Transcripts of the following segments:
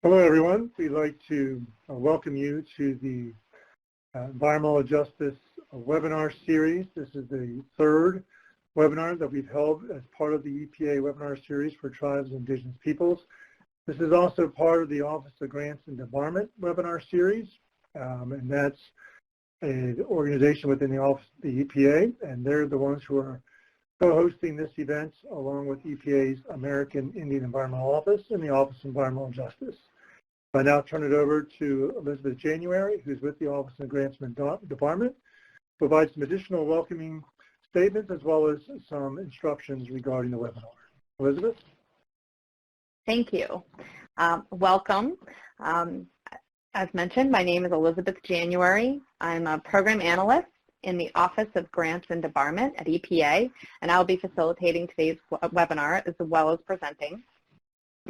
Hello, everyone. We'd like to welcome you to the Environmental Justice webinar series. This is the third webinar that we've held as part of the EPA webinar series for tribes and indigenous peoples. This is also part of the Office of Grants and Environment webinar series, and that's an organization within the Office of the EPA, and they're the ones who are co-hosting this event along with EPA's American Indian Environmental Office and the Office of Environmental Justice. I now turn it over to Elizabeth January, who's with the Office of Grants and Department, to provide some additional welcoming statements as well as some instructions regarding the webinar. Elizabeth? Thank you. Welcome. As mentioned, my name is Elizabeth January. I'm a program analyst in the Office of Grants and Department at EPA, and I'll be facilitating today's webinar as well as presenting.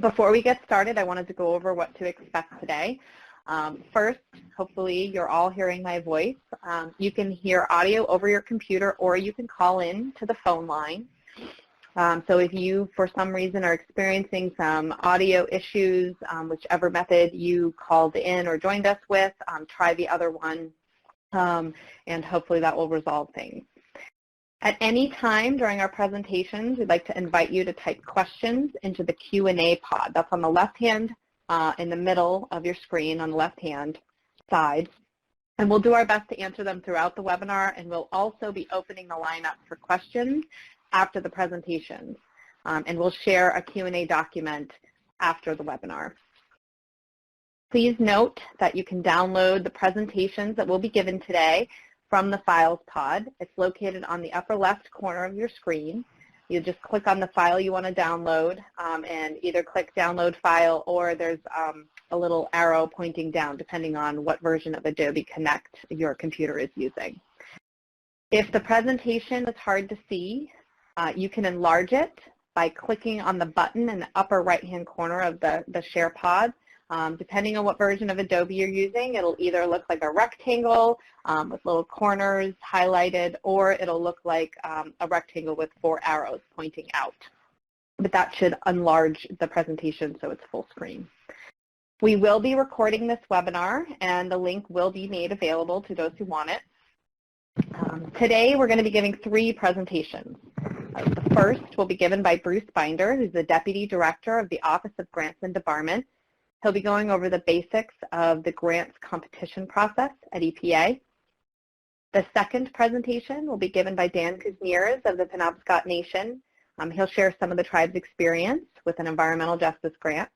Before we get started, I wanted to go over what to expect today. First, hopefully you're all hearing my voice. You can hear audio over your computer or you can call in to the phone line. So if you, for some reason, are experiencing some audio issues, whichever method you called in or joined us with, try the other one, and hopefully that will resolve things. At any time during our presentations, we'd like to invite you to type questions into the Q&A pod. That's on the left hand, in the middle of your screen on the left hand side. And we'll do our best to answer them throughout the webinar, and we'll also be opening the line up for questions after the presentations. And we'll share a Q&A document after the webinar. Please note that you can download the presentations that will be given today from the Files pod. It's located on the upper left corner of your screen. You just click on the file you want to download and either click Download File, or there's a little arrow pointing down depending on what version of Adobe Connect your computer is using. If the presentation is hard to see, you can enlarge it by clicking on the button in the upper right-hand corner of the Share pod. Depending on what version of Adobe you're using, it'll either look like a rectangle with little corners highlighted, or it'll look like a rectangle with 4 arrows pointing out. But that should enlarge the presentation so it's full screen. We will be recording this webinar, and the link will be made available to those who want it. Today, we're going to be giving 3 presentations. The first will be given by Bruce Binder, who's the Deputy Director of the Office of Grants and Department. He'll be going over the basics of the grants competition process at EPA. The second presentation will be given by Dan Kuzniers of the Penobscot Nation. He'll share some of the tribe's experience with an environmental justice grant.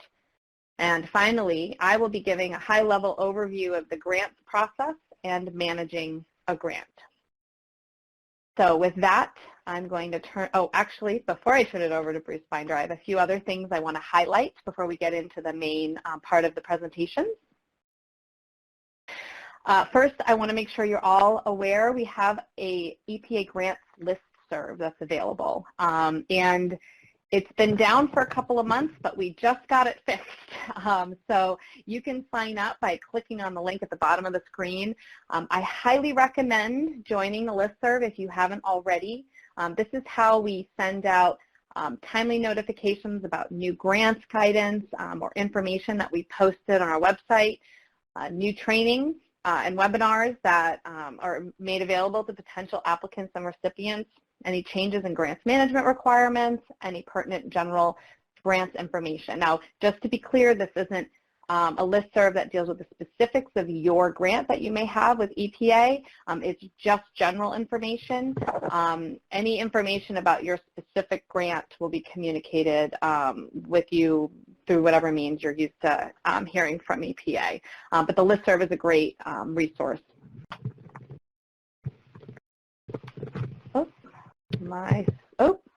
And finally, I will be giving a high-level overview of the grants process and managing a grant. So with that, I'm going to turn, actually, before I turn it over to Bruce Binder, I have a few other things I want to highlight before we get into the main part of the presentation. First, I want to make sure you're all aware we have a EPA grants listserv that's available. And it's been down for a couple of months, but we just got it fixed. So you can sign up by clicking on the link at the bottom of the screen. I highly recommend joining the listserv if you haven't already. This is how we send out timely notifications about new grants guidance or information that we posted on our website, new training and webinars that are made available to potential applicants and recipients, any changes in grants management requirements, any pertinent general grants information. Now, just to be clear, this isn't a listserv that deals with the specifics of your grant that you may have with EPA. It's just general information. Any information about your specific grant will be communicated with you through whatever means you're used to hearing from EPA. But the listserv is a great resource.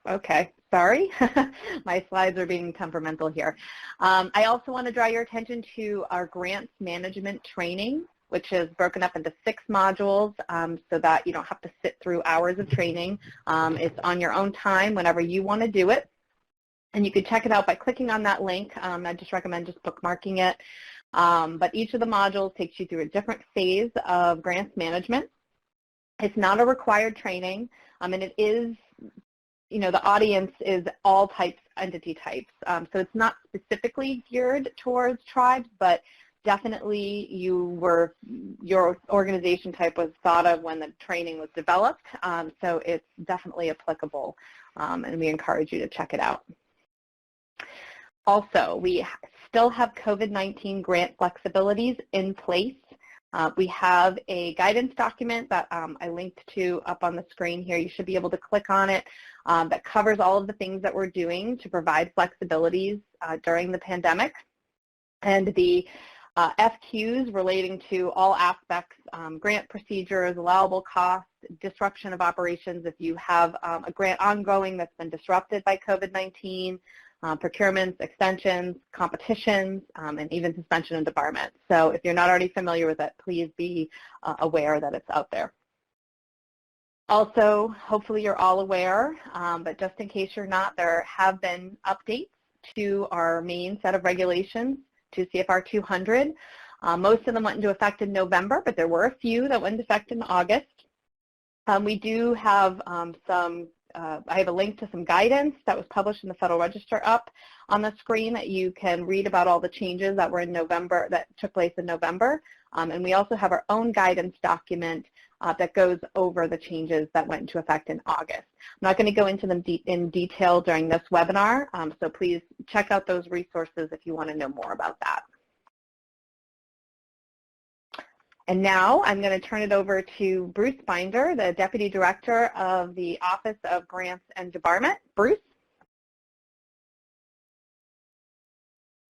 Okay, sorry. My slides are being temperamental here. I also want to draw your attention to our grants management training, which is broken up into 6 modules so that you don't have to sit through hours of training. It's on your own time whenever you want to do it. And you can check it out by clicking on that link. I just recommend just bookmarking it. But each of the modules takes you through a different phase of grants management. It's not a required training, and it is the audience is all types, entity types. So it's not specifically geared towards tribes, but definitely your organization type was thought of when the training was developed. So it's definitely applicable, and we encourage you to check it out. Also, we still have COVID-19 grant flexibilities in place. We have a guidance document that I linked to up on the screen here. You should be able to click on it that covers all of the things that we're doing to provide flexibilities during the pandemic. And the FQs relating to all aspects, grant procedures, allowable costs, disruption of operations if you have a grant ongoing that's been disrupted by COVID-19, procurements, extensions, competitions, and even suspension and debarment. So if you're not already familiar with it, please be aware that it's out there. Also, hopefully you're all aware, but just in case you're not, there have been updates to our main set of regulations to CFR 200. Most of them went into effect in November, but there were a few that went into effect in August. We do have I have a link to some guidance that was published in the Federal Register up on the screen that you can read about all the changes that were in November, that took place in November. And we also have our own guidance document that goes over the changes that went into effect in August. I'm not going to go into them in detail during this webinar, so please check out those resources if you want to know more about that. And now I'm going to turn it over to Bruce Binder, the Deputy Director of the Office of Grants and Debarment. Bruce?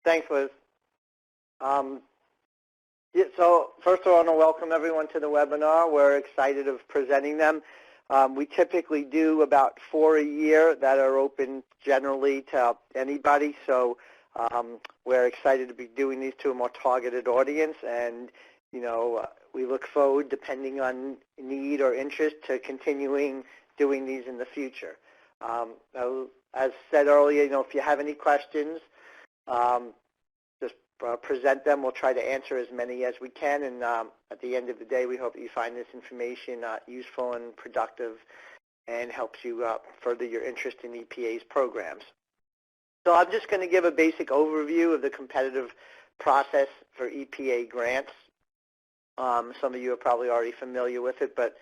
Thanks, Liz. So first of all, I want to welcome everyone to the webinar. We're excited of presenting them. We typically do about 4 a year that are open generally to anybody. So we're excited to be doing these to a more targeted audience, and we look forward, depending on need or interest, to continuing doing these in the future. As said earlier, if you have any questions, just present them. We'll try to answer as many as we can, and at the end of the day, we hope that you find this information useful and productive and helps you further your interest in EPA's programs. So I'm just going to give a basic overview of the competitive process for EPA grants. Some of you are probably already familiar with it, but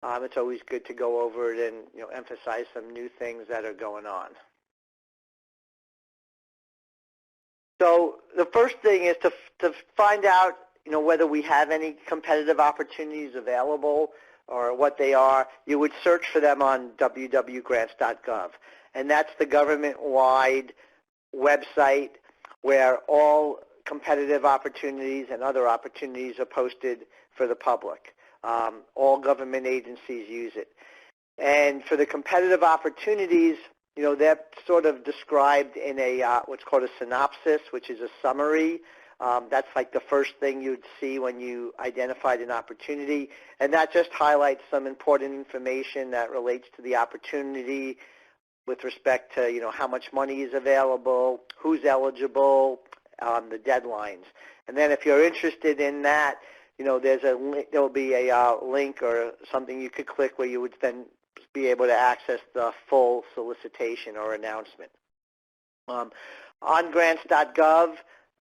it's always good to go over it and emphasize some new things that are going on. So the first thing is to find out whether we have any competitive opportunities available or what they are. You would search for them on www.grants.gov, and that's the government-wide website where all competitive opportunities and other opportunities are posted for the public. All government agencies use it. And for the competitive opportunities, they're sort of described in a what's called a synopsis, which is a summary. That's like the first thing you'd see when you identified an opportunity. And that just highlights some important information that relates to the opportunity with respect to, how much money is available, who's eligible, the deadlines. And then if you're interested in that, there'll be a link or something you could click where you would then be able to access the full solicitation or announcement. On grants.gov,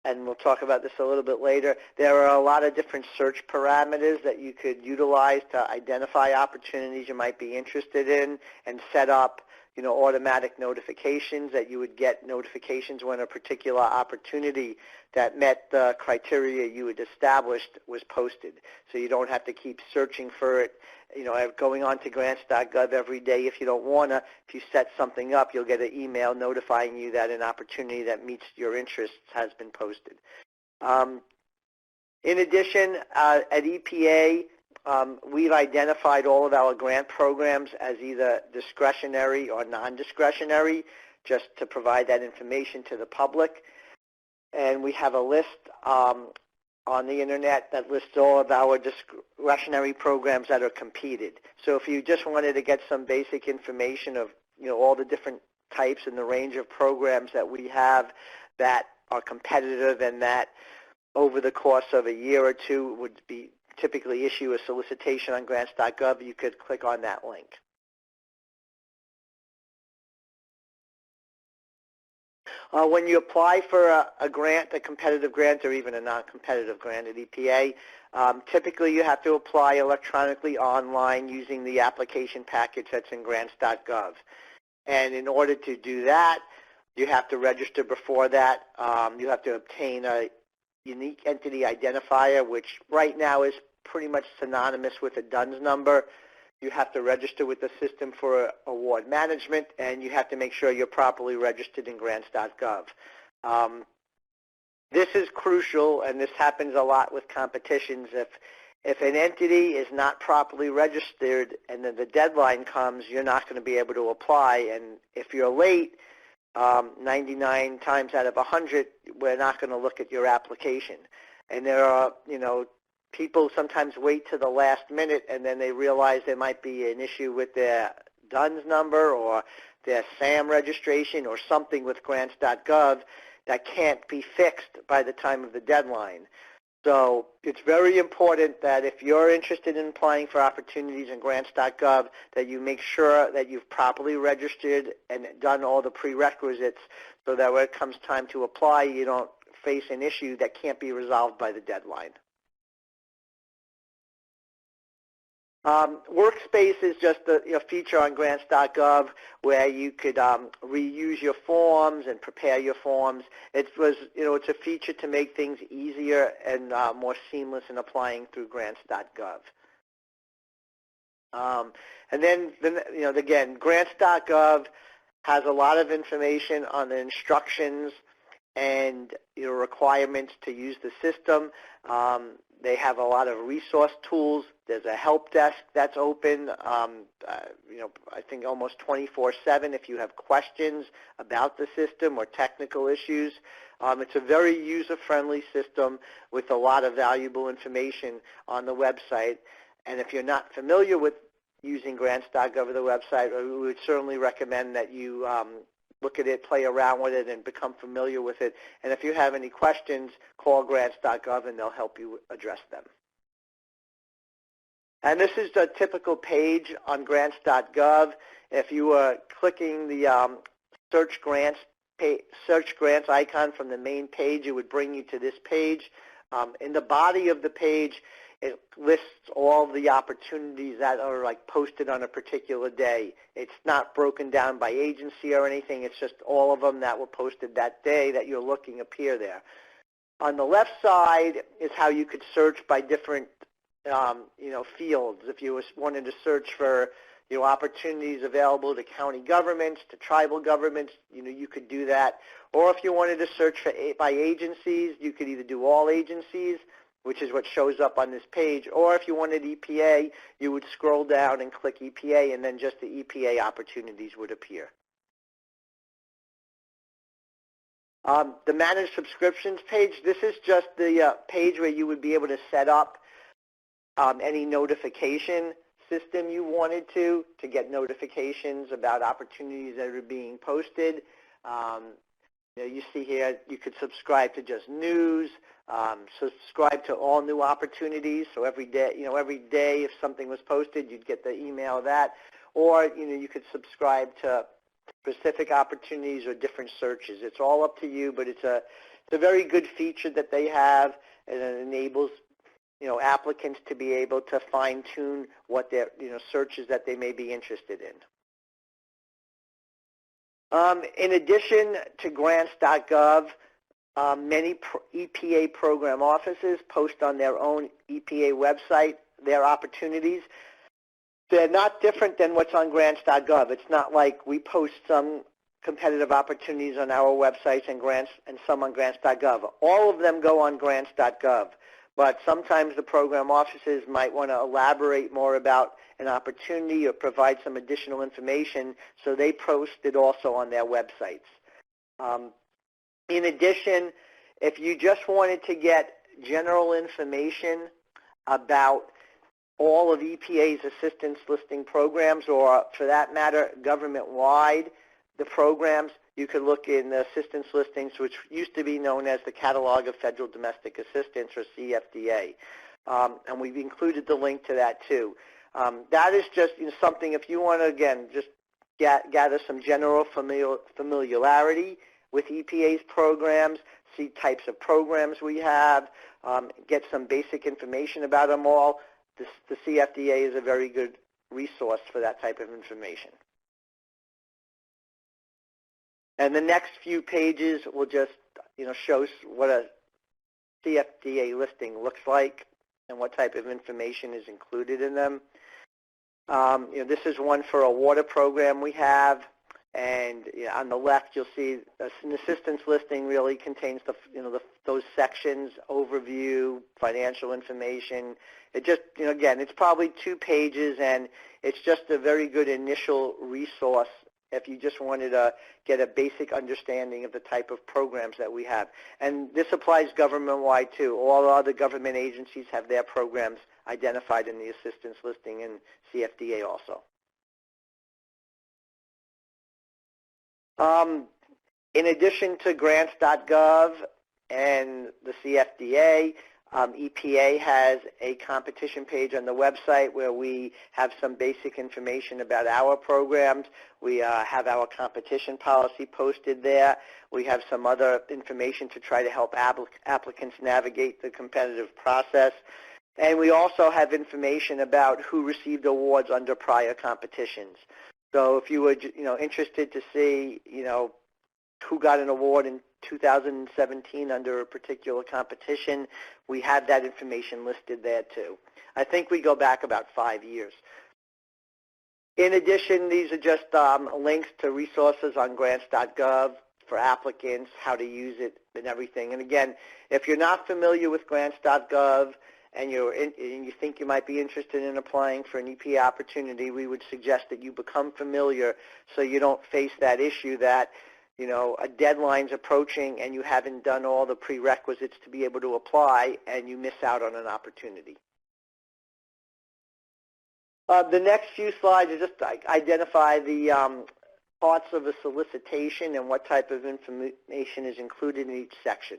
and we'll talk about this a little bit later, there are a lot of different search parameters that you could utilize to identify opportunities you might be interested in and set up automatic notifications that you would get notifications when a particular opportunity that met the criteria you had established was posted. So you don't have to keep searching for it, going on to grants.gov every day if you don't want to. If you set something up, you'll get an email notifying you that an opportunity that meets your interests has been posted. In addition, at EPA, we've identified all of our grant programs as either discretionary or non-discretionary, just to provide that information to the public. And we have a list on the internet that lists all of our discretionary programs that are competed. So if you just wanted to get some basic information of all the different types and the range of programs that we have that are competitive and that over the course of a year or two would be typically issue a solicitation on grants.gov, you could click on that link. When you apply for a grant, a competitive grant, or even a non-competitive grant at EPA, typically you have to apply electronically online using the application package that's in grants.gov. And in order to do that, you have to register before that. You have to obtain a unique entity identifier, which right now is pretty much synonymous with a DUNS number. You have to register with the system for award management, and you have to make sure you're properly registered in grants.gov. This is crucial, and this happens a lot with competitions. If an entity is not properly registered and then the deadline comes, you're not going to be able to apply. And if you're late, 99 times out of 100, we're not going to look at your application. And there are, people sometimes wait to the last minute, and then they realize there might be an issue with their DUNS number or their SAM registration or something with grants.gov that can't be fixed by the time of the deadline. So it's very important that if you're interested in applying for opportunities in grants.gov, that you make sure that you've properly registered and done all the prerequisites so that when it comes time to apply, you don't face an issue that can't be resolved by the deadline. Workspace is just a feature on grants.gov where you could reuse your forms and prepare your forms. It's a feature to make things easier and more seamless in applying through grants.gov. And then again, grants.gov has a lot of information on the instructions and requirements to use the system. They have a lot of resource tools. There's a help desk that's open, I think almost 24/7 if you have questions about the system or technical issues. It's a very user-friendly system with a lot of valuable information on the website. And if you're not familiar with using grants.gov or the website, we would certainly recommend that you look at it, play around with it, and become familiar with it. And if you have any questions, call grants.gov and they'll help you address them. And this is the typical page on grants.gov. If you were clicking the search grants icon from the main page, it would bring you to this page. In the body of the page, it lists all the opportunities that are posted on a particular day. It's not broken down by agency or anything. It's just all of them that were posted that day that you're looking appear there. On the left side is how you could search by different fields. If you wanted to search for opportunities available to county governments, to tribal governments, you could do that. Or if you wanted to search by agencies, you could either do all agencies, which is what shows up on this page, or if you wanted EPA, you would scroll down and click EPA, and then just the EPA opportunities would appear. The Managed Subscriptions page, this is just the page where you would be able to set up any notification system you wanted to get notifications about opportunities that are being posted. You see here, you could subscribe to just news, subscribe to all new opportunities. So every day if something was posted, you'd get the email of that. Or you could subscribe to specific opportunities or different searches. It's all up to you, but it's a very good feature that they have, and it enables applicants to be able to fine-tune what their searches that they may be interested in. In addition to grants.gov, many EPA program offices post on their own EPA website their opportunities. They're not different than what's on grants.gov. It's not like we post some competitive opportunities on our websites and some on grants.gov. All of them go on grants.gov. But sometimes the program offices might want to elaborate more about an opportunity or provide some additional information, so they post it also on their websites. In addition, if you just wanted to get general information about all of EPA's assistance listing programs, or for that matter, government-wide, the programs, you could look in the assistance listings, which used to be known as the Catalog of Federal Domestic Assistance, or CFDA. And we've included the link to that too. That is just something, if you want to, again, just gather some general familiarity with EPA's programs, see types of programs we have, get some basic information about them all. The CFDA is a very good resource for that type of information. And the next few pages will just, show what a CFDA listing looks like and what type of information is included in them. This is one for a water program we have, and on the left you'll see an assistance listing really contains those sections: overview, financial information. It just, again, it's probably 2 pages, and it's just a very good initial resource if you just wanted to get a basic understanding of the type of programs that we have. And this applies government-wide too. All other government agencies have their programs identified in the assistance listing, and CFDA also. In addition to grants.gov and the CFDA, EPA has a competition page on the website where we have some basic information about our programs. We have our competition policy posted there. We have some other information to try to help applicants navigate the competitive process. And we also have information about who received awards under prior competitions. So if you were, interested to see, who got an award in 2017 under a particular competition, we have that information listed there too. I think we go back about 5 years. In addition, these are just links to resources on grants.gov for applicants, how to use it and everything. And again, if you're not familiar with grants.gov and you think you might be interested in applying for an EPA opportunity, we would suggest that you become familiar so you don't face that issue that a deadline's approaching and you haven't done all the prerequisites to be able to apply and you miss out on an opportunity. The next few slides are just to identify the parts of a solicitation and what type of information is included in each section.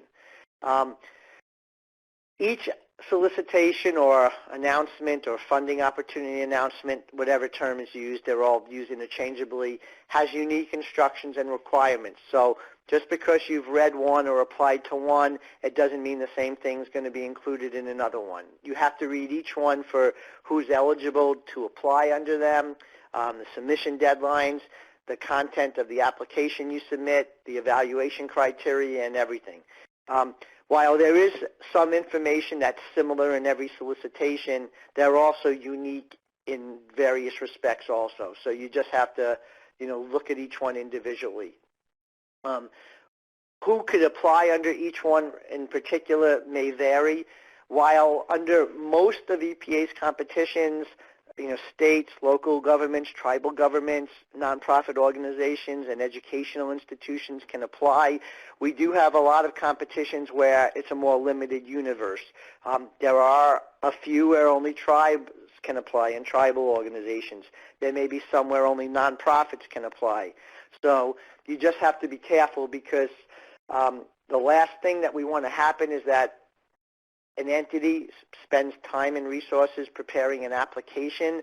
Each solicitation or announcement or funding opportunity announcement, whatever term is used, they're all used interchangeably, has unique instructions and requirements. So just because you've read one or applied to one, it doesn't mean the same thing is going to be included in another one. You have to read each one for who's eligible to apply under them, the submission deadlines, the content of the application you submit, the evaluation criteria, and everything. While there is some information that's similar in every solicitation, they're also unique in various respects also. So you just have to, look at each one individually. Who could apply under each one in particular may vary. While under most of EPA's competitions, states, local governments, tribal governments, nonprofit organizations, and educational institutions can apply, we do have a lot of competitions where it's a more limited universe. There are a few where only tribes can apply and tribal organizations. There may be some where only nonprofits can apply. So you just have to be careful because the last thing that we want to happen is that an entity spends time and resources preparing an application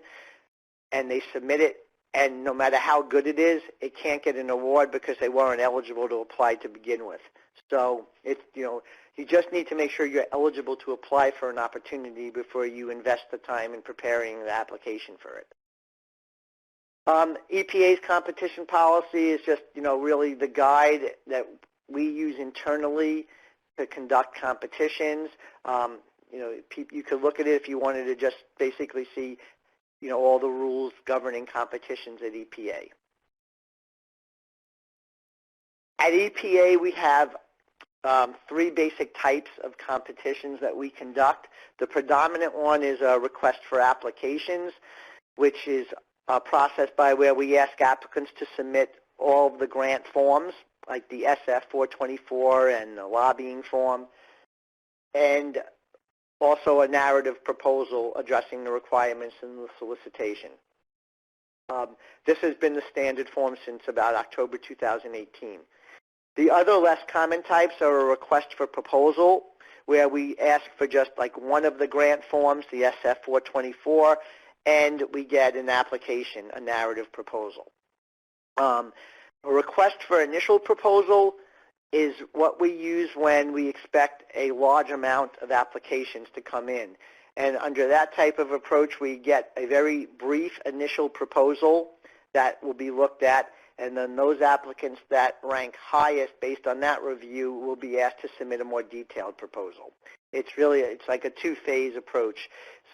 and they submit it, and no matter how good it is, it can't get an award because they weren't eligible to apply to begin with. So it's, you just need to make sure you're eligible to apply for an opportunity before you invest the time in preparing the application for it. EPA's competition policy is just, really the guide that we use internally to conduct competitions. You could look at it if you wanted to just basically see, all the rules governing competitions at EPA. At EPA, we have 3 basic types of competitions that we conduct. The predominant one is a request for applications, which is a process by where we ask applicants to submit all of the grant forms, like the SF-424 and the lobbying form, and also a narrative proposal addressing the requirements in the solicitation. This has been the standard form since about October 2018. The other less common types are a request for proposal, where we ask for just like one of the grant forms, the SF-424, and we get an application, a narrative proposal. A request for initial proposal is what we use when we expect a large amount of applications to come in. And under that type of approach, we get a very brief initial proposal that will be looked at, and then those applicants that rank highest based on that review will be asked to submit a more detailed proposal. It's like a two-phase approach.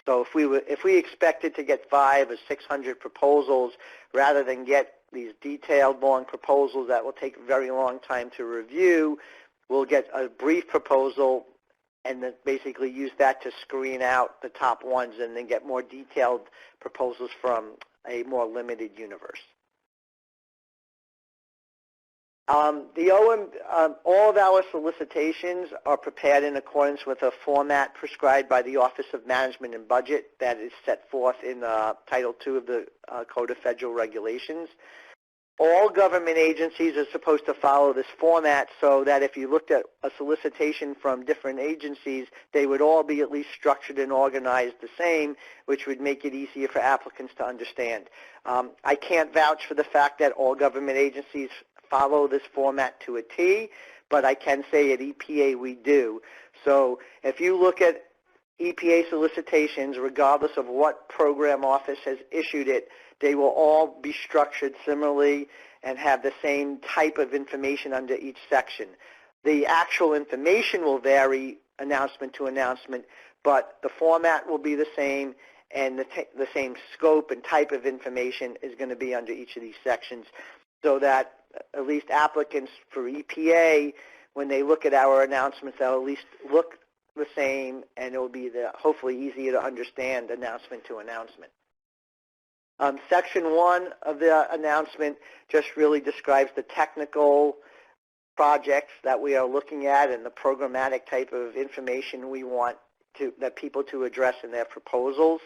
So if we expected to get 500 or 600 proposals, rather than get these detailed long proposals that will take a very long time to review, we'll get a brief proposal and then basically use that to screen out the top ones and then get more detailed proposals from a more limited universe. All of our solicitations are prepared in accordance with a format prescribed by the Office of Management and Budget that is set forth in Title II of the Code of Federal Regulations. All government agencies are supposed to follow this format so that if you looked at a solicitation from different agencies, they would all be at least structured and organized the same, which would make it easier for applicants to understand. I can't vouch for the fact that all government agencies follow this format to a T, but I can say at EPA we do. So if you look at EPA solicitations, regardless of what program office has issued it, they will all be structured similarly and have the same type of information under each section. The actual information will vary announcement to announcement, but the format will be the same, and the same scope and type of information is going to be under each of these sections, so that at least applicants for EPA, when they look at our announcements, they'll at least look the same, and it will be hopefully easier to understand announcement to announcement. Section 1 of the announcement just really describes the technical projects that we are looking at and the programmatic type of information we want people to address in their proposals.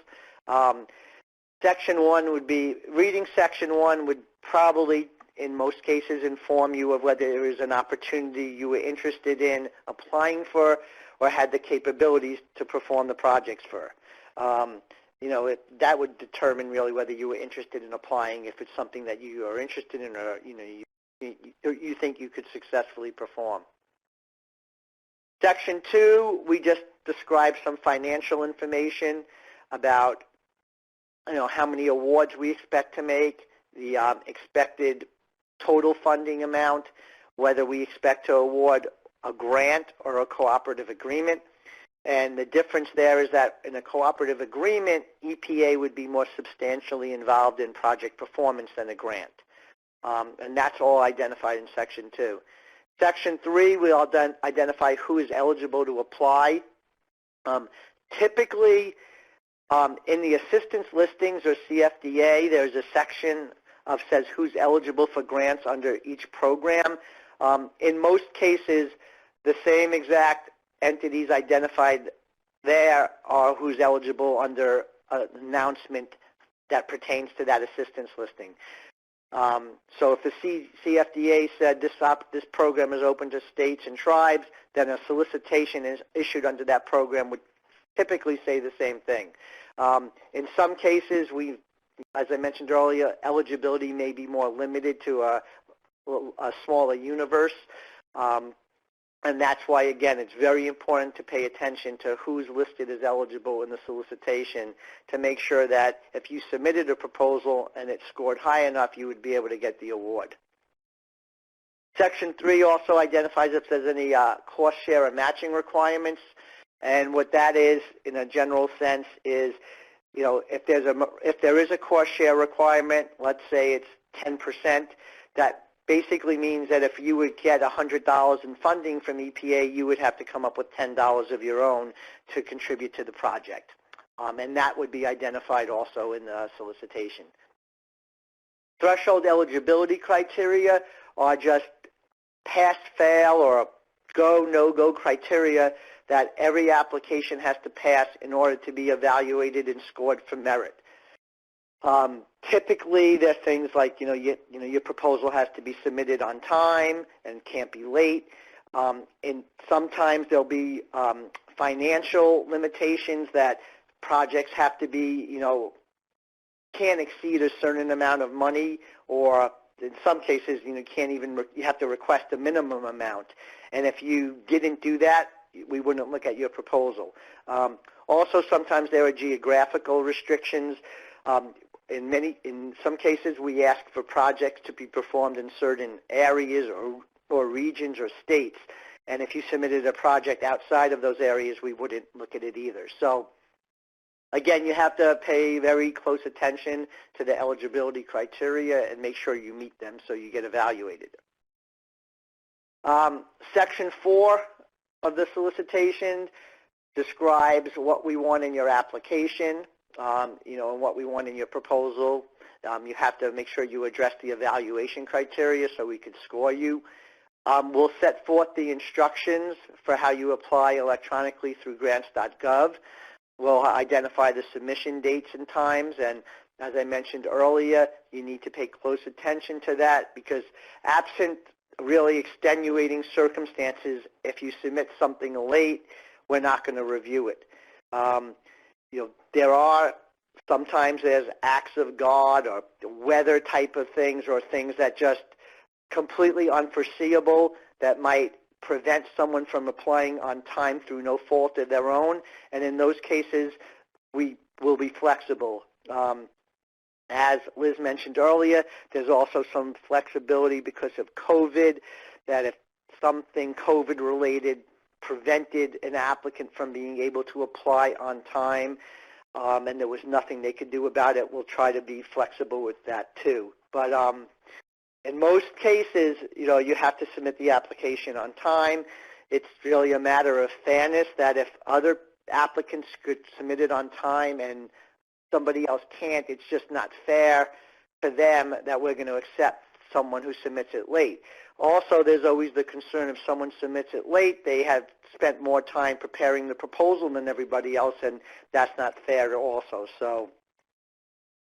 Section 1 would be, reading Section 1 would probably in most cases inform you of whether there is an opportunity you were interested in applying for or had the capabilities to perform the projects for. That would determine really whether you were interested in applying, if it's something that you are interested in or you think you could successfully perform. Section 2, we just describe some financial information about how many awards we expect to make, the expected total funding amount, whether we expect to award a grant or a cooperative agreement. And the difference there is that in a cooperative agreement, EPA would be more substantially involved in project performance than a grant. And that's all identified in Section 2. Section 3, we'll identify who is eligible to apply. Typically, in the assistance listings or CFDA, there's a section that says who's eligible for grants under each program. In most cases, the same exact entities identified there are who's eligible under an announcement that pertains to that assistance listing. So if the CFDA said this program is open to states and tribes, then a solicitation is issued under that program would typically say the same thing. In some cases, as I mentioned earlier, eligibility may be more limited to a smaller universe. And that's why, again, it's very important to pay attention to who's listed as eligible in the solicitation to make sure that if you submitted a proposal and it scored high enough, you would be able to get the award. Section 3 also identifies if there's any cost share or matching requirements. And what that is, in a general sense, is if there is a cost share requirement, let's say it's 10%, that basically means that if you would get $100 in funding from EPA, you would have to come up with $10 of your own to contribute to the project. And that would be identified also in the solicitation. Threshold eligibility criteria are just pass, fail, or go, no-go criteria that every application has to pass in order to be evaluated and scored for merit. Typically, there are things like, your proposal has to be submitted on time and can't be late. And sometimes there'll be financial limitations that projects have to be, can't exceed a certain amount of money, or in some cases, you can't even, you have to request a minimum amount. And if you didn't do that, we wouldn't look at your proposal. Also, sometimes there are geographical restrictions. In some cases, we ask for projects to be performed in certain areas or regions or states. And if you submitted a project outside of those areas, we wouldn't look at it either. So again, you have to pay very close attention to the eligibility criteria and make sure you meet them so you get evaluated. Section 4 of the solicitation describes what we want in your application, and what we want in your proposal. You have to make sure you address the evaluation criteria so we can score you. We'll set forth the instructions for how you apply electronically through grants.gov. We'll identify the submission dates and times, and as I mentioned earlier, you need to pay close attention to that because absent really extenuating circumstances, if you submit something late, we're not going to review it. There are sometimes there's acts of God or weather type of things or things that just completely unforeseeable that might prevent someone from applying on time through no fault of their own. And in those cases, we will be flexible. As Liz mentioned earlier, there's also some flexibility because of COVID, that if something COVID-related prevented an applicant from being able to apply on time and there was nothing they could do about it, we'll try to be flexible with that too. But in most cases, you have to submit the application on time. It's really a matter of fairness that if other applicants could submit it on time and somebody else can't, it's just not fair for them that we're going to accept someone who submits it late. Also, there's always the concern if someone submits it late, they have spent more time preparing the proposal than everybody else, and that's not fair also. So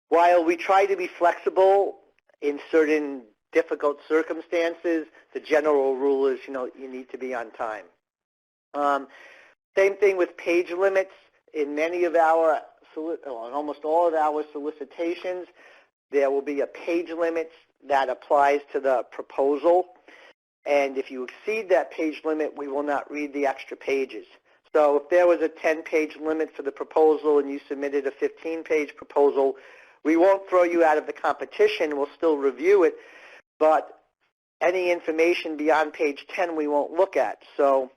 while we try to be flexible in certain difficult circumstances, the general rule is, you need to be on time. Same thing with page limits. In many of our, in almost all of our solicitations, there will be a page limit that applies to the proposal. And if you exceed that page limit, we will not read the extra pages. So if there was a 10-page limit for the proposal and you submitted a 15-page proposal, we won't throw you out of the competition. We'll still review it. But any information beyond page 10 we won't look at. So,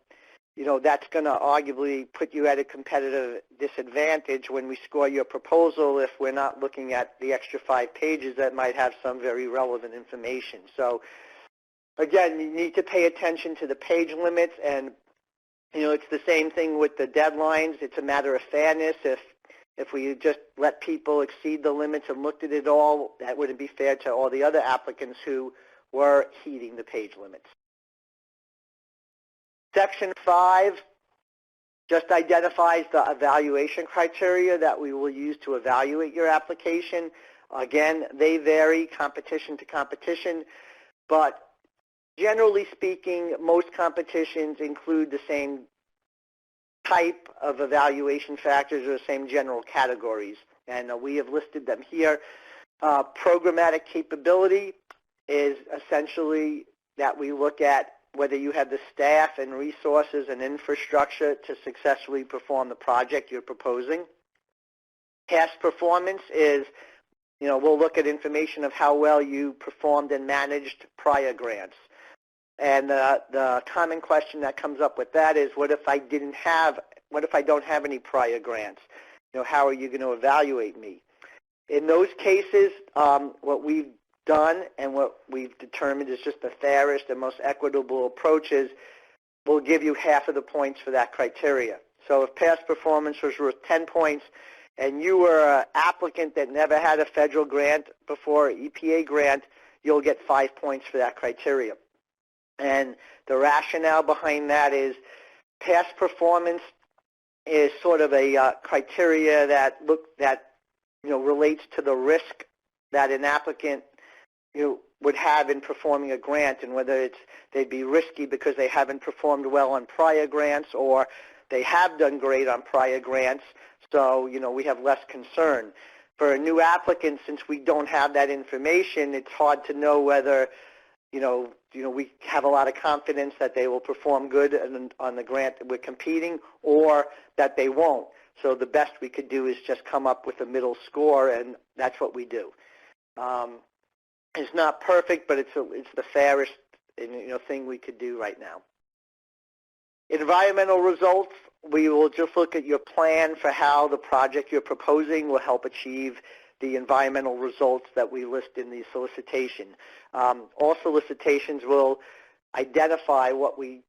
that's going to arguably put you at a competitive disadvantage when we score your proposal if we're not looking at the extra 5 pages that might have some very relevant information. So, again, you need to pay attention to the page limits, and, it's the same thing with the deadlines. It's a matter of fairness. If we just let people exceed the limits and looked at it all, that wouldn't be fair to all the other applicants who were heeding the page limits. Section 5 just identifies the evaluation criteria that we will use to evaluate your application. Again, they vary competition to competition, but generally speaking, most competitions include the same type of evaluation factors or the same general categories, and we have listed them here. Programmatic capability is essentially that we look at whether you have the staff and resources and infrastructure to successfully perform the project you're proposing. Past performance is, we'll look at information of how well you performed and managed prior grants. And the common question that comes up with that is, what if I don't have any prior grants? How are you going to evaluate me? In those cases, what we've done and what we've determined is just the fairest and most equitable approach is we'll give you half of the points for that criteria. So if past performance was worth 10 points and you were an applicant that never had a federal grant before, EPA grant, you'll get 5 points for that criteria. And the rationale behind that is past performance is sort of a criteria that relates to the risk that an applicant would have in performing a grant, and whether they'd be risky because they haven't performed well on prior grants or they have done great on prior grants, so we have less concern. for a new applicant, since we don't have that information, it's hard to know whether, we have a lot of confidence that they will perform good on the grant that we're competing, or that they won't. So the best we could do is just come up with a middle score, and that's what we do. It's not perfect, but it's the fairest thing we could do right now. Environmental results, we will just look at your plan for how the project you're proposing will help achieve the environmental results that we list in the solicitation. All solicitations will identify what we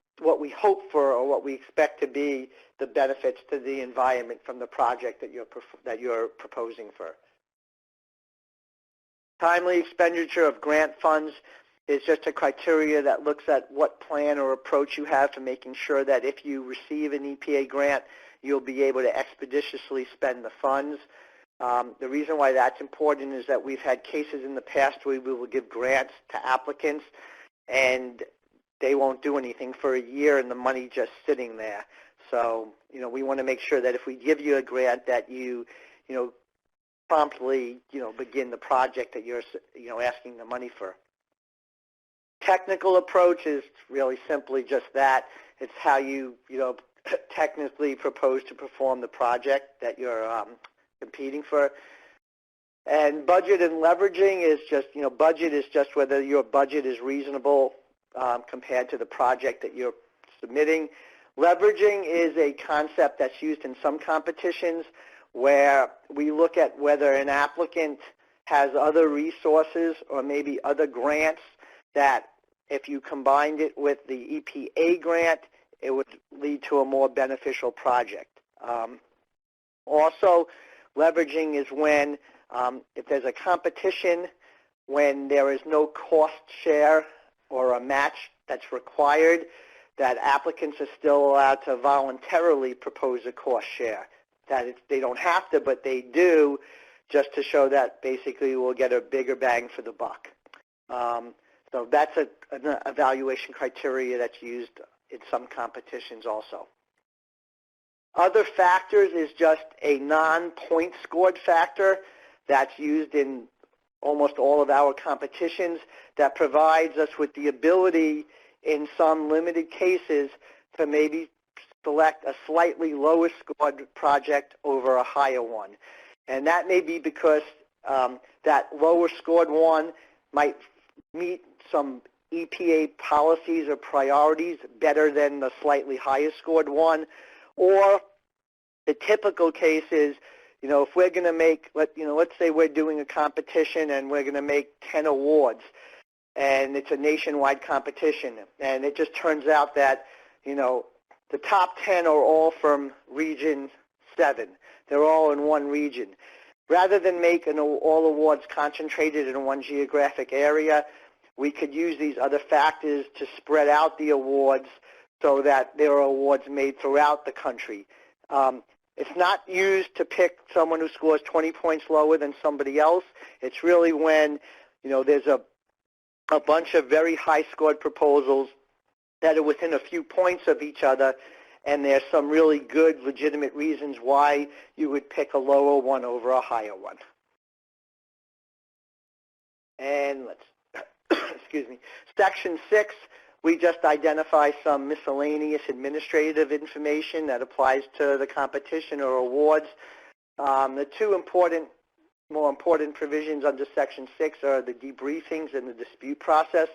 hope for or what we expect to be the benefits to the environment from the project that you're proposing for. Timely expenditure of grant funds is just a criteria that looks at what plan or approach you have to making sure that if you receive an EPA grant, you'll be able to expeditiously spend the funds. The reason why that's important is that we've had cases in the past where we will give grants to applicants and they won't do anything for a year and the money just sitting there. So, we want to make sure that if we give you a grant that you promptly, begin the project that you're, asking the money for. Technical approach is really simply just that. It's how you, technically propose to perform the project that you're competing for. And budget and leveraging is just, budget is just whether your budget is reasonable compared to the project that you're submitting. Leveraging is a concept that's used in some competitions where we look at whether an applicant has other resources or maybe other grants that if you combined it with the EPA grant, it would lead to a more beneficial project. Also, leveraging is when, if there's a competition, when there is no cost share or a match that's required, that applicants are still allowed to voluntarily propose a cost share. That they don't have to, but they do, just to show that basically we'll get a bigger bang for the buck. So that's an evaluation criteria that's used in some competitions also. Other factors is just a non-point scored factor that's used in almost all of our competitions that provides us with the ability in some limited cases to maybe select a slightly lower scored project over a higher one. And that may be because that lower scored one might meet some EPA policies or priorities better than the slightly higher scored one. Or the typical case is, if we're going to make, let's say we're doing a competition and we're going to make 10 awards and it's a nationwide competition, and it just turns out that, the top 10 are all from Region 7. They're all in one region. Rather than make all awards concentrated in one geographic area, we could use these other factors to spread out the awards so that there are awards made throughout the country. It's not used to pick someone who scores 20 points lower than somebody else. It's really when, there's a bunch of very high-scored proposals that are within a few points of each other, and there's some really good, legitimate reasons why you would pick a lower one over a higher one. And excuse me, Section 6, we just identify some miscellaneous administrative information that applies to the competition or awards. The two more important provisions under Section 6 are the debriefings and the dispute process.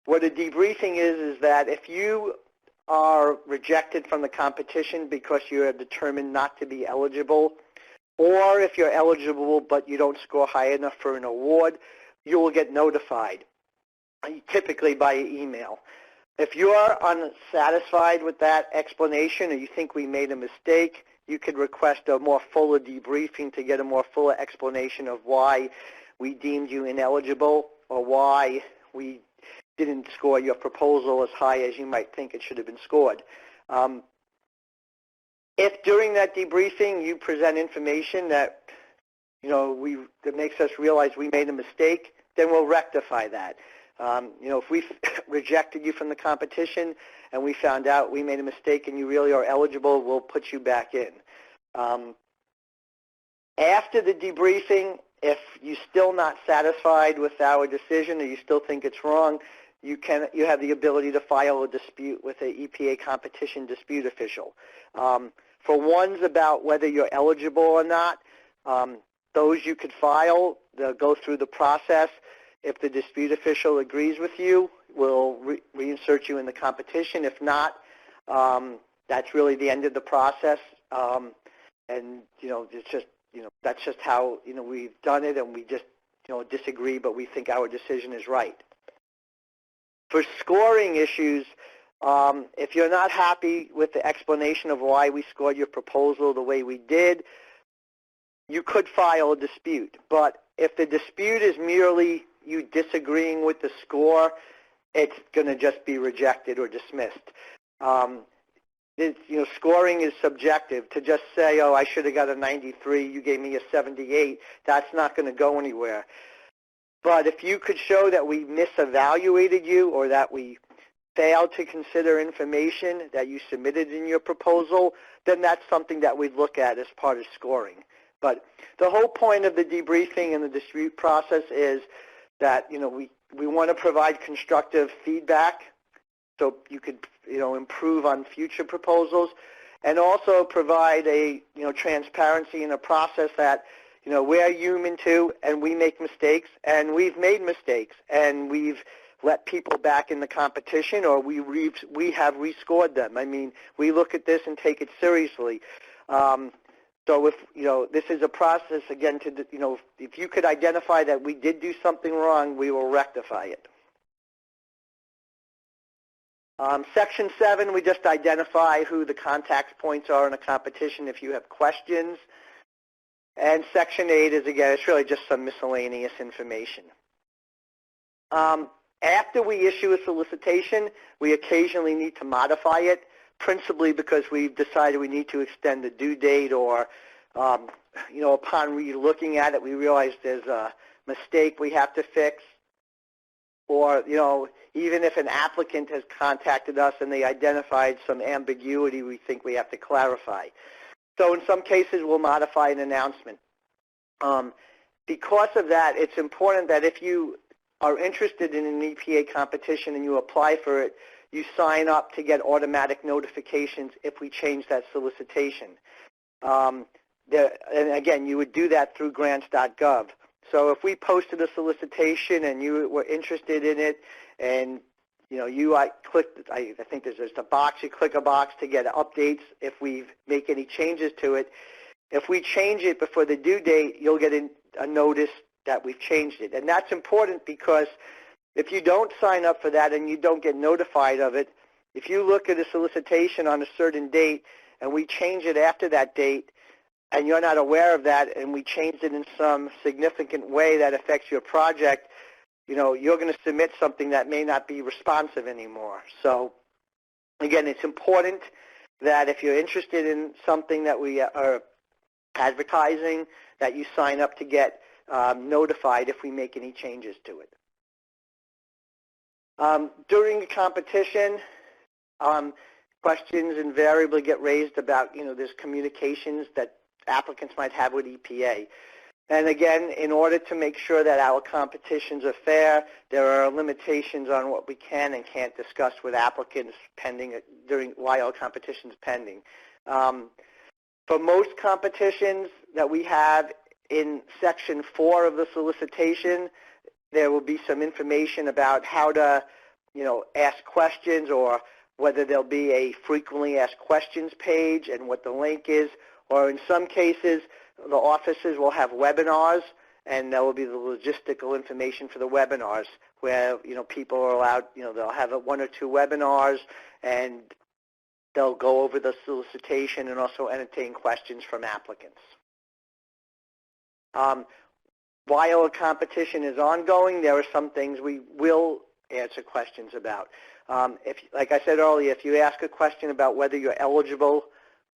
What a debriefing is that if you are rejected from the competition because you are determined not to be eligible, or if you're eligible but you don't score high enough for an award, you will get notified, typically by email. If you are unsatisfied with that explanation or you think we made a mistake, you could request a more fuller debriefing to get a more fuller explanation of why we deemed you ineligible or why we didn't score your proposal as high as you might think it should have been scored. If during that debriefing you present information that that makes us realize we made a mistake, then we'll rectify that. If we rejected you from the competition and we found out we made a mistake and you really are eligible, we'll put you back in. After the debriefing, if you're still not satisfied with our decision or you still think it's wrong, you have the ability to file a dispute with the EPA competition dispute official. For ones about whether you're eligible or not, those you could file. They'll go through the process. If the dispute official agrees with you, we'll reinsert you in the competition. If not, that's really the end of the process. And it's just that's just how we've done it, and we just disagree, but we think our decision is right. For scoring issues, if you're not happy with the explanation of why we scored your proposal the way we did, you could file a dispute. But if the dispute is merely you disagreeing with the score, it's going to just be rejected or dismissed. Scoring is subjective. To just say, oh, I should have got a 93, you gave me a 78, that's not going to go anywhere. But if you could show that we misevaluated you or that we failed to consider information that you submitted in your proposal, then that's something that we'd look at as part of scoring. But the whole point of the debriefing and the dispute process is that we want to provide constructive feedback so you could improve on future proposals, and also provide a transparency in a process that we're human too, and we make mistakes, and we've made mistakes, and we've let people back in the competition, or we have rescored them. I mean, we look at this and take it seriously. So if this is a process again to if you could identify that we did do something wrong, we will rectify it. Section 7, we just identify who the contact points are in a competition if you have questions. And Section 8 is, again, it's really just some miscellaneous information. After we issue a solicitation, we occasionally need to modify it, principally because we've decided we need to extend the due date, or, upon re-looking at it, we realize there's a mistake we have to fix. Or, even if an applicant has contacted us and they identified some ambiguity we think we have to clarify. So in some cases, we'll modify an announcement. Because of that, it's important that if you are interested in an EPA competition and you apply for it, you sign up to get automatic notifications if we change that solicitation. And again, you would do that through grants.gov. So if we posted a solicitation and you were interested in it, and I think there's just a box, you click a box to get updates if we make any changes to it. If we change it before the due date, you'll get a notice that we've changed it. And that's important because if you don't sign up for that and you don't get notified of it, if you look at a solicitation on a certain date and we change it after that date, and you're not aware of that, and we changed it in some significant way that affects your project, you're going to submit something that may not be responsive anymore. So, again, it's important that if you're interested in something that we are advertising, that you sign up to get notified if we make any changes to it. During a competition, questions invariably get raised about, there's communications that applicants might have with EPA. And again, in order to make sure that our competitions are fair, there are limitations on what we can and can't discuss with applicants while our competition's pending. For most competitions that we have in Section 4 of the solicitation, there will be some information about how to, ask questions, or whether there'll be a frequently asked questions page and what the link is. Or in some cases, the offices will have webinars, and there will be the logistical information for the webinars, where people are allowed. They'll have 1 or 2 webinars, and they'll go over the solicitation and also entertain questions from applicants. While a competition is ongoing, there are some things we will answer questions about. Like I said earlier, if you ask a question about whether you're eligible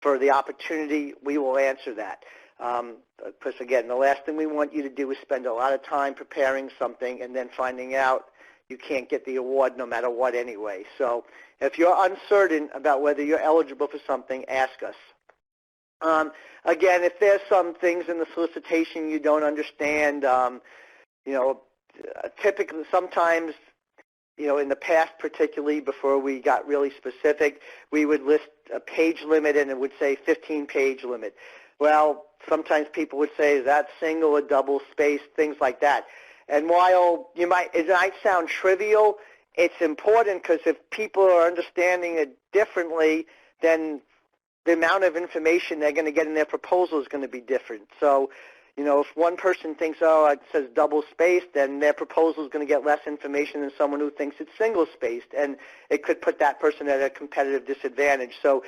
for the opportunity, we will answer that. Because again, the last thing we want you to do is spend a lot of time preparing something and then finding out you can't get the award no matter what anyway. So if you're uncertain about whether you're eligible for something, ask us. Again, if there's some things in the solicitation you don't understand, you know, typically sometimes, you know, in the past particularly before we got really specific, we would list a page limit and it would say 15-page limit. Well, sometimes people would say, is that single or double spaced, things like that. And while it might sound trivial, it's important because if people are understanding it differently, then the amount of information they're going to get in their proposal is going to be different. So, you know, if one person thinks, oh, it says double spaced, then their proposal is going to get less information than someone who thinks it's single spaced, and it could put that person at a competitive disadvantage. So,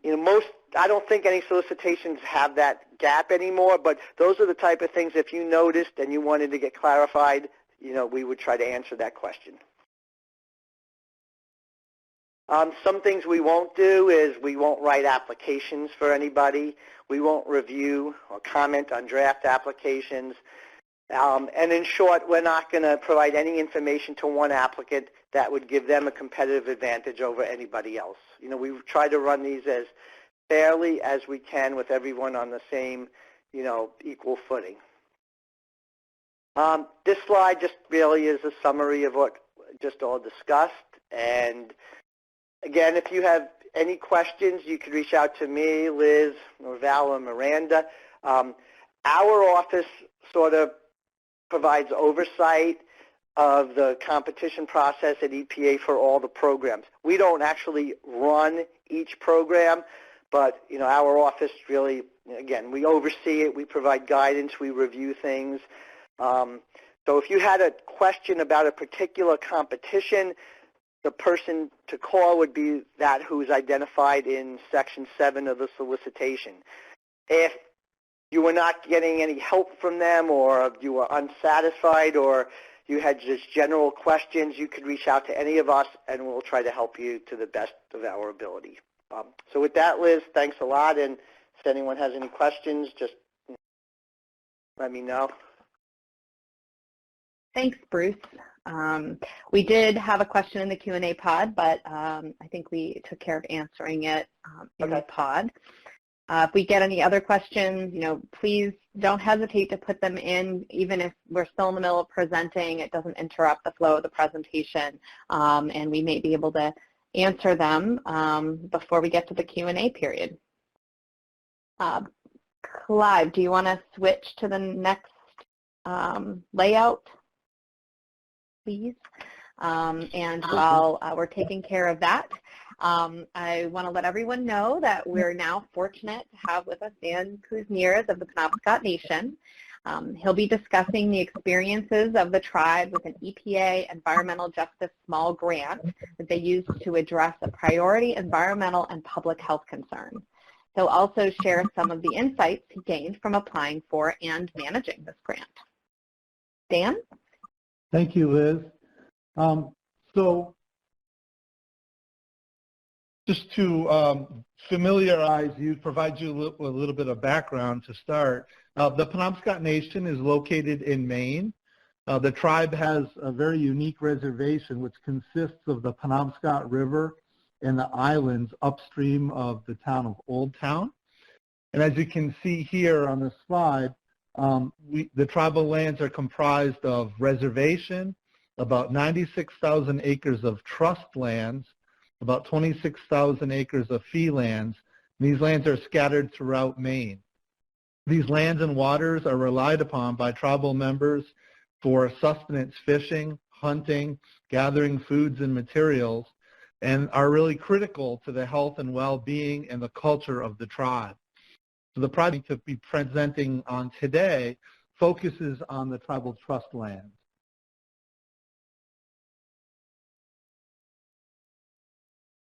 you know, I don't think any solicitations have that gap anymore, but those are the type of things, if you noticed and you wanted to get clarified, you know, we would try to answer that question. Some things we won't do is we won't write applications for anybody. We won't review or comment on draft applications. And in short, we're not going to provide any information to one applicant that would give them a competitive advantage over anybody else. You know, we try to run these as fairly as we can with everyone on the same, you know, equal footing. This slide just really is a summary of what just all discussed. And again, if you have any questions, you could reach out to me, Liz, or Val, or Miranda. Our office sort of provides oversight of the competition process at EPA for all the programs. We don't actually run each program, but you know, our office really, again, we oversee it, we provide guidance, we review things. So if you had a question about a particular competition, the person to call would be that who's identified in Section 7 of the solicitation. If you were not getting any help from them, or you were unsatisfied, or you had just general questions, you could reach out to any of us and we'll try to help you to the best of our ability. So with that, Liz, thanks a lot, and if anyone has any questions, just let me know. Thanks, Bruce. We did have a question in the Q&A pod, but I think we took care of answering it in the pod. If we get any other questions, you know, please don't hesitate to put them in, even if we're still in the middle of presenting. It doesn't interrupt the flow of the presentation, and we may be able to answer them before we get to the Q&A period. Clive, do you want to switch to the next layout, please? And while we're taking care of that, I want to let everyone know that we're now fortunate to have with us Dan Kuznieres of the Penobscot Nation. He'll be discussing the experiences of the tribe with an EPA Environmental Justice Small Grant that they used to address a priority environmental and public health concern. He'll also share some of the insights he gained from applying for and managing this grant. Dan? Thank you, Liz. So just to familiarize you, provide you a little bit of background to start, the Penobscot Nation is located in Maine. The tribe has a very unique reservation which consists of the Penobscot River and the islands upstream of the town of Old Town. And as you can see here on the slide, the tribal lands are comprised of reservation, about 96,000 acres of trust lands, about 26,000 acres of fee lands. These lands are scattered throughout Maine. These lands and waters are relied upon by tribal members for sustenance fishing, hunting, gathering foods and materials, and are really critical to the health and well-being and the culture of the tribe. So the project to be presenting on today focuses on the tribal trust lands.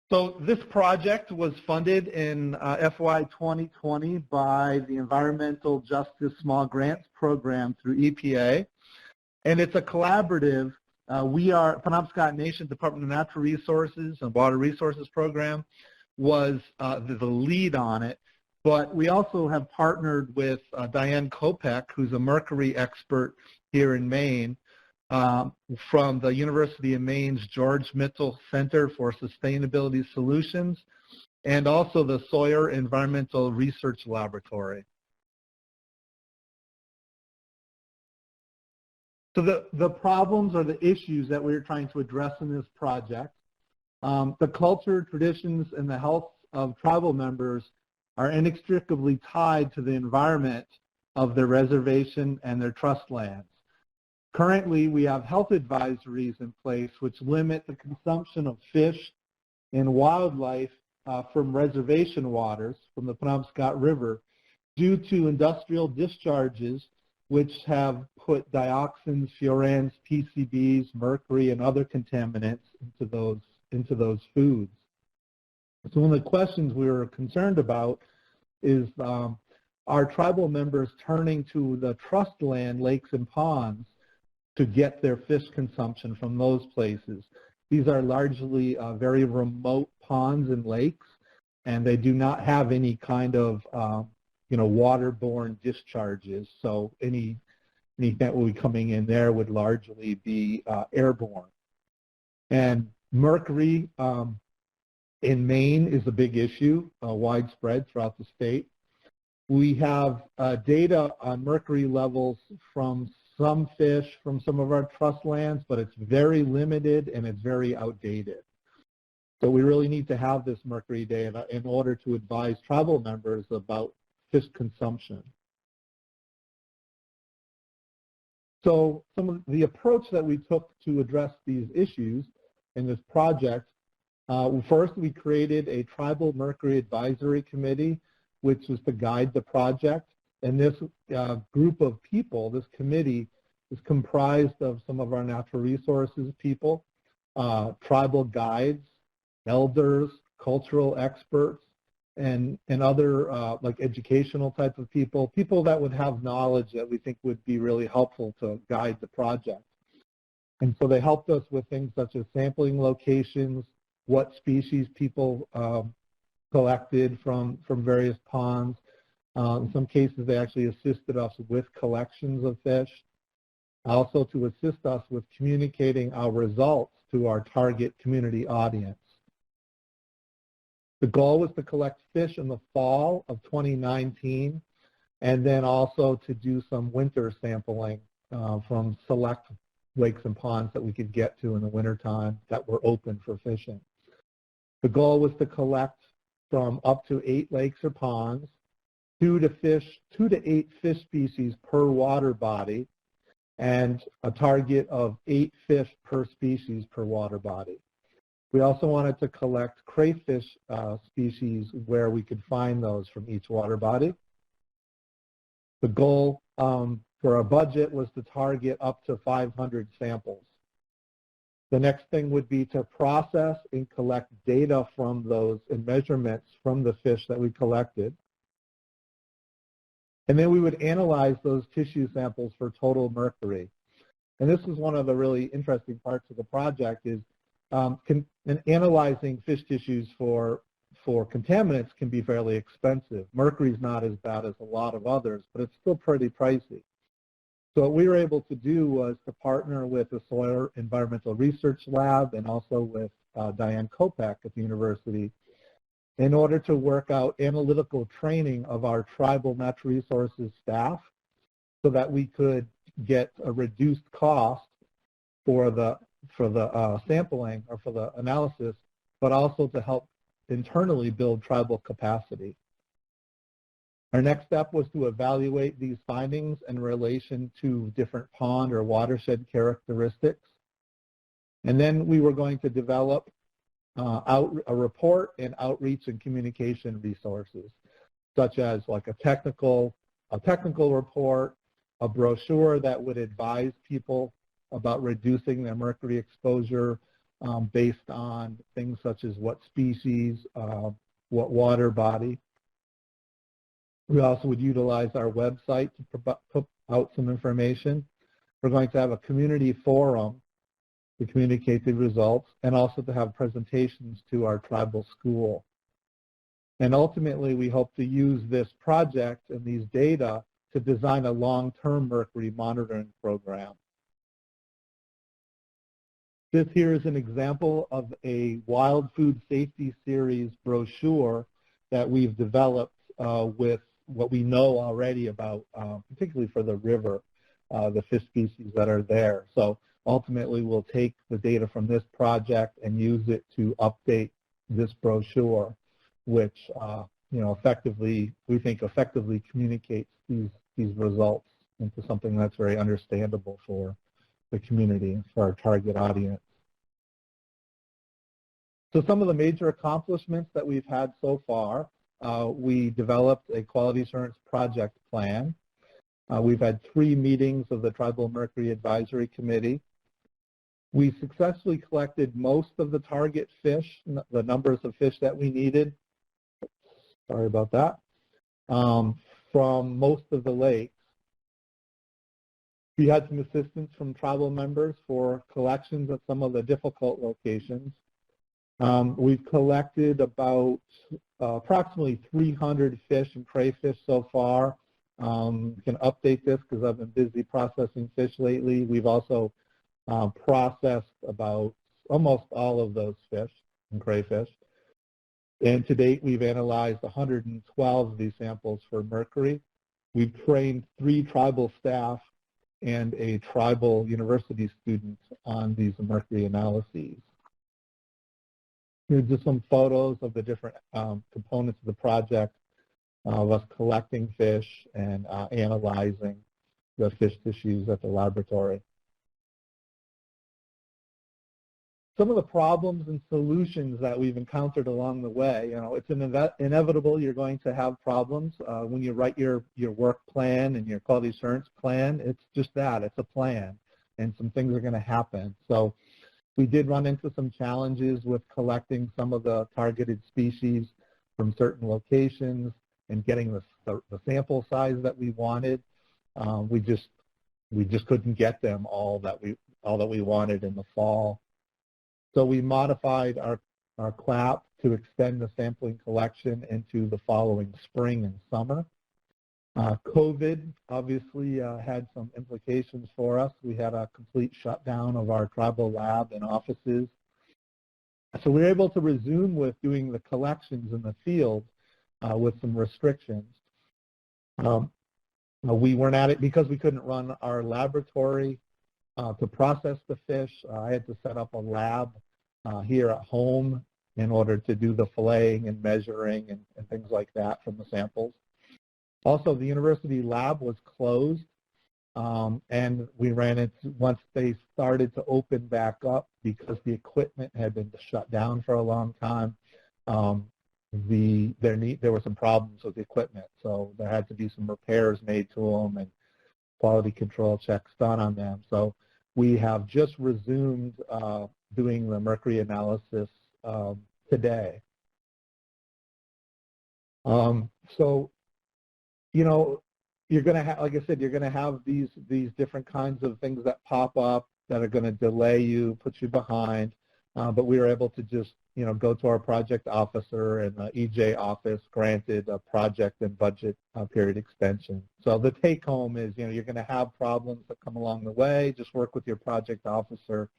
So this project was funded in FY 2020 by the Environmental Justice Small Grants Program through EPA, and it's a collaborative. Penobscot Nation Department of Natural Resources and Water Resources Program was the lead on it, but we also have partnered with Diane Kopek, who's a mercury expert here in Maine, from the University of Maine's George Mitchell Center for Sustainability Solutions, and also the Sawyer Environmental Research Laboratory. So the problems or the issues that we're trying to address in this project, the culture, traditions, and the health of tribal members are inextricably tied to the environment of their reservation and their trust lands. Currently, we have health advisories in place which limit the consumption of fish and wildlife from reservation waters from the Penobscot River due to industrial discharges which have put dioxins, furans, PCBs, mercury, and other contaminants into those foods. So one of the questions we were concerned about is are tribal members turning to the trust land, lakes, and ponds to get their fish consumption from those places. These are largely very remote ponds and lakes, and they do not have any kind of waterborne discharges. So anything that will be coming in there would largely be airborne. And mercury in Maine is a big issue, widespread throughout the state. We have data on mercury levels from some fish from some of our trust lands, but it's very limited and it's very outdated. So we really need to have this mercury data in order to advise tribal members about fish consumption. So some of the approach that we took to address these issues in this project, first we created a tribal mercury advisory committee, which was to guide the project. And this group of people, this committee, is comprised of some of our natural resources people, tribal guides, elders, cultural experts, and other like educational type of people that would have knowledge that we think would be really helpful to guide the project. And so they helped us with things such as sampling locations, what species people collected from various ponds. In some cases, they actually assisted us with collections of fish, also to assist us with communicating our results to our target community audience. The goal was to collect fish in the fall of 2019, and then also to do some winter sampling from select lakes and ponds that we could get to in the wintertime that were open for fishing. The goal was to collect from up to 8 lakes or ponds, 2 to 8 fish species per water body, and a target of 8 fish per species per water body. We also wanted to collect crayfish species where we could find those from each water body. The goal for our budget was to target up to 500 samples. The next thing would be to process and collect data from those and measurements from the fish that we collected. And then we would analyze those tissue samples for total mercury. And this is one of the really interesting parts of the project is analyzing fish tissues for contaminants can be fairly expensive. Mercury is not as bad as a lot of others, but it's still pretty pricey. So what we were able to do was to partner with the Sawyer Environmental Research Lab and also with Diane Kopak at the university in order to work out analytical training of our tribal natural resources staff so that we could get a reduced cost for the sampling or for the analysis, but also to help internally build tribal capacity. Our next step was to evaluate these findings in relation to different pond or watershed characteristics. And then we were going to develop a report and outreach and communication resources, such as like a technical report, a brochure that would advise people about reducing their mercury exposure based on things such as what species, what water body. We also would utilize our website to put out some information. We're going to have a community forum to communicate the results and also to have presentations to our tribal school. And ultimately, we hope to use this project and these data to design a long-term mercury monitoring program. This here is an example of a wild food safety series brochure that we've developed with what we know already about, particularly for the river, the fish species that are there. So ultimately, we'll take the data from this project and use it to update this brochure, which effectively, we think effectively communicates these results into something that's very understandable for the community, for our target audience. So some of the major accomplishments that we've had so far, we developed a quality assurance project plan. We've had 3 meetings of the Tribal Mercury Advisory Committee. We successfully collected most of the target fish, the numbers of fish that we needed. Sorry about that. From most of the lakes. We had some assistance from tribal members for collections at some of the difficult locations. We've collected about approximately 300 fish and crayfish so far. We can update this because I've been busy processing fish lately. We've also processed about almost all of those fish and crayfish. And to date, we've analyzed 112 of these samples for mercury. We've trained 3 tribal staff and a tribal university student on these mercury analyses. Here's just some photos of the different components of the project, of us collecting fish and analyzing the fish tissues at the laboratory. Some of the problems and solutions that we've encountered along the way, it's inevitable you're going to have problems. When you write your work plan and your quality assurance plan, it's just that, it's a plan, and some things are going to happen. So we did run into some challenges with collecting some of the targeted species from certain locations and getting the sample size that we wanted. We just couldn't get them all that we wanted in the fall. So we modified our CLAP to extend the sampling collection into the following spring and summer. COVID obviously had some implications for us. We had a complete shutdown of our tribal lab and offices. So we were able to resume with doing the collections in the field with some restrictions. We weren't at it because we couldn't run our laboratory to process the fish. I had to set up a lab here at home in order to do the filleting and measuring and things like that from the samples. Also, the university lab was closed, and we ran into, once they started to open back up, because the equipment had been shut down for a long time, there were some problems with the equipment. So there had to be some repairs made to them and quality control checks done on them. So we have just resumed doing the mercury analysis today. So, you're going to have, like I said, you're going to have these different kinds of things that pop up that are going to delay you, put you behind. But we were able to just, go to our project officer, and the EJ office granted a project and budget period extension. So the take home is, you're going to have problems that come along the way. Just work with your project officer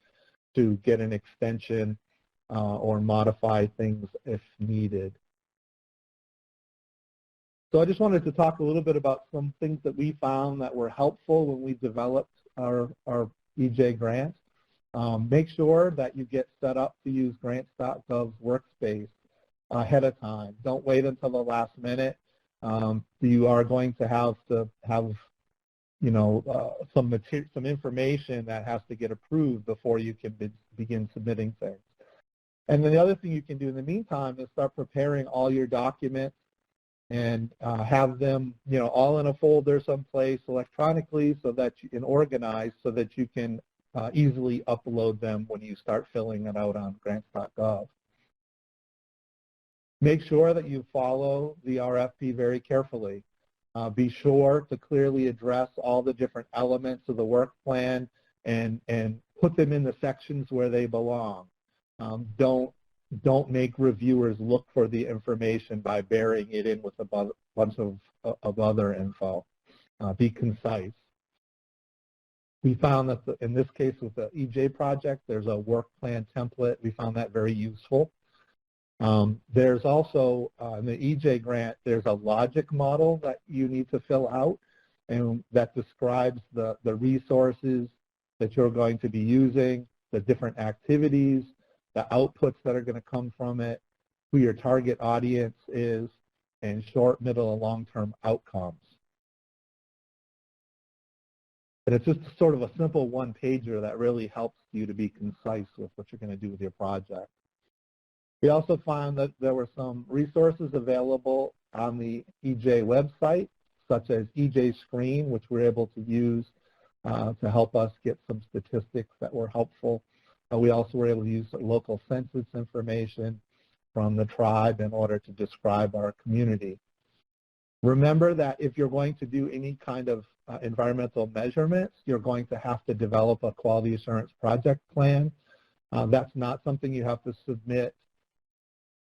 to get an extension or modify things if needed. So I just wanted to talk a little bit about some things that we found that were helpful when we developed our EJ grant. Make sure that you get set up to use grants.gov workspace ahead of time. Don't wait until the last minute. You are going to have some information that has to get approved before you can begin submitting things. And then the other thing you can do in the meantime is start preparing all your documents and have them, all in a folder someplace electronically, so that you can organize, so that you can easily upload them when you start filling it out on grants.gov. Make sure that you follow the RFP very carefully. Be sure to clearly address all the different elements of the work plan and put them in the sections where they belong. Don't make reviewers look for the information by burying it in with a bunch of other info. Be concise. We found that in this case with the EJ project, there's a work plan template. We found that very useful. There's also, in the EJ grant, there's a logic model that you need to fill out, and that describes the resources that you're going to be using, the different activities, the outputs that are going to come from it, who your target audience is, and short, middle, and long-term outcomes. And it's just sort of a simple one-pager that really helps you to be concise with what you're going to do with your project. We also found that there were some resources available on the EJ website, such as EJ Screen, which we're able to use to help us get some statistics that were helpful. We also were able to use local census information from the tribe in order to describe our community. Remember that if you're going to do any kind of environmental measurements, you're going to have to develop a quality assurance project plan. That's not something you have to submit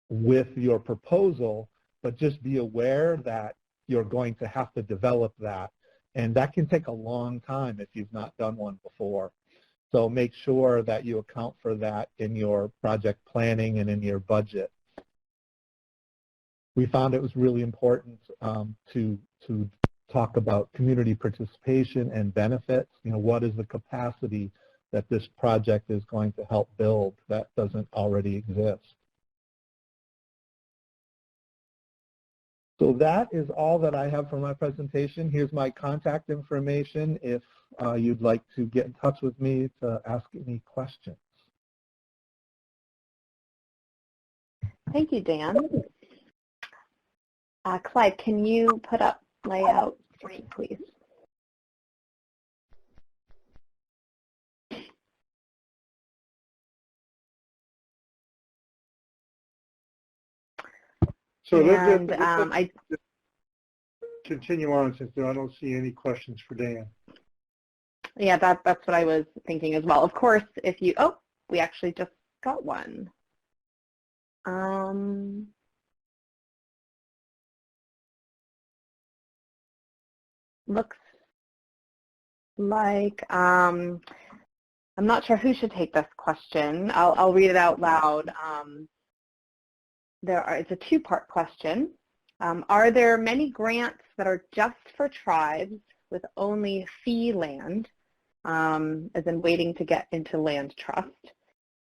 with your proposal, but just be aware that you're going to have to develop that. And that can take a long time if you've not done one before. So make sure that you account for that in your project planning and in your budget. We found it was really important to talk about community participation and benefits. You know, what is the capacity that this project is going to help build that doesn't already exist? So that is all that I have for my presentation. Here's my contact information if you'd like to get in touch with me to ask any questions. Thank you, Dan. Clyde, can you put up layout 3, please? So and let's continue on since I don't see any questions for Dan. Yeah, that's what I was thinking as well. Of course, if you, oh, we actually just got one. Looks like, I'm not sure who should take this question. I'll read it out loud. It's a two-part question. Are there many grants that are just for tribes with only fee land, as in waiting to get into land trust?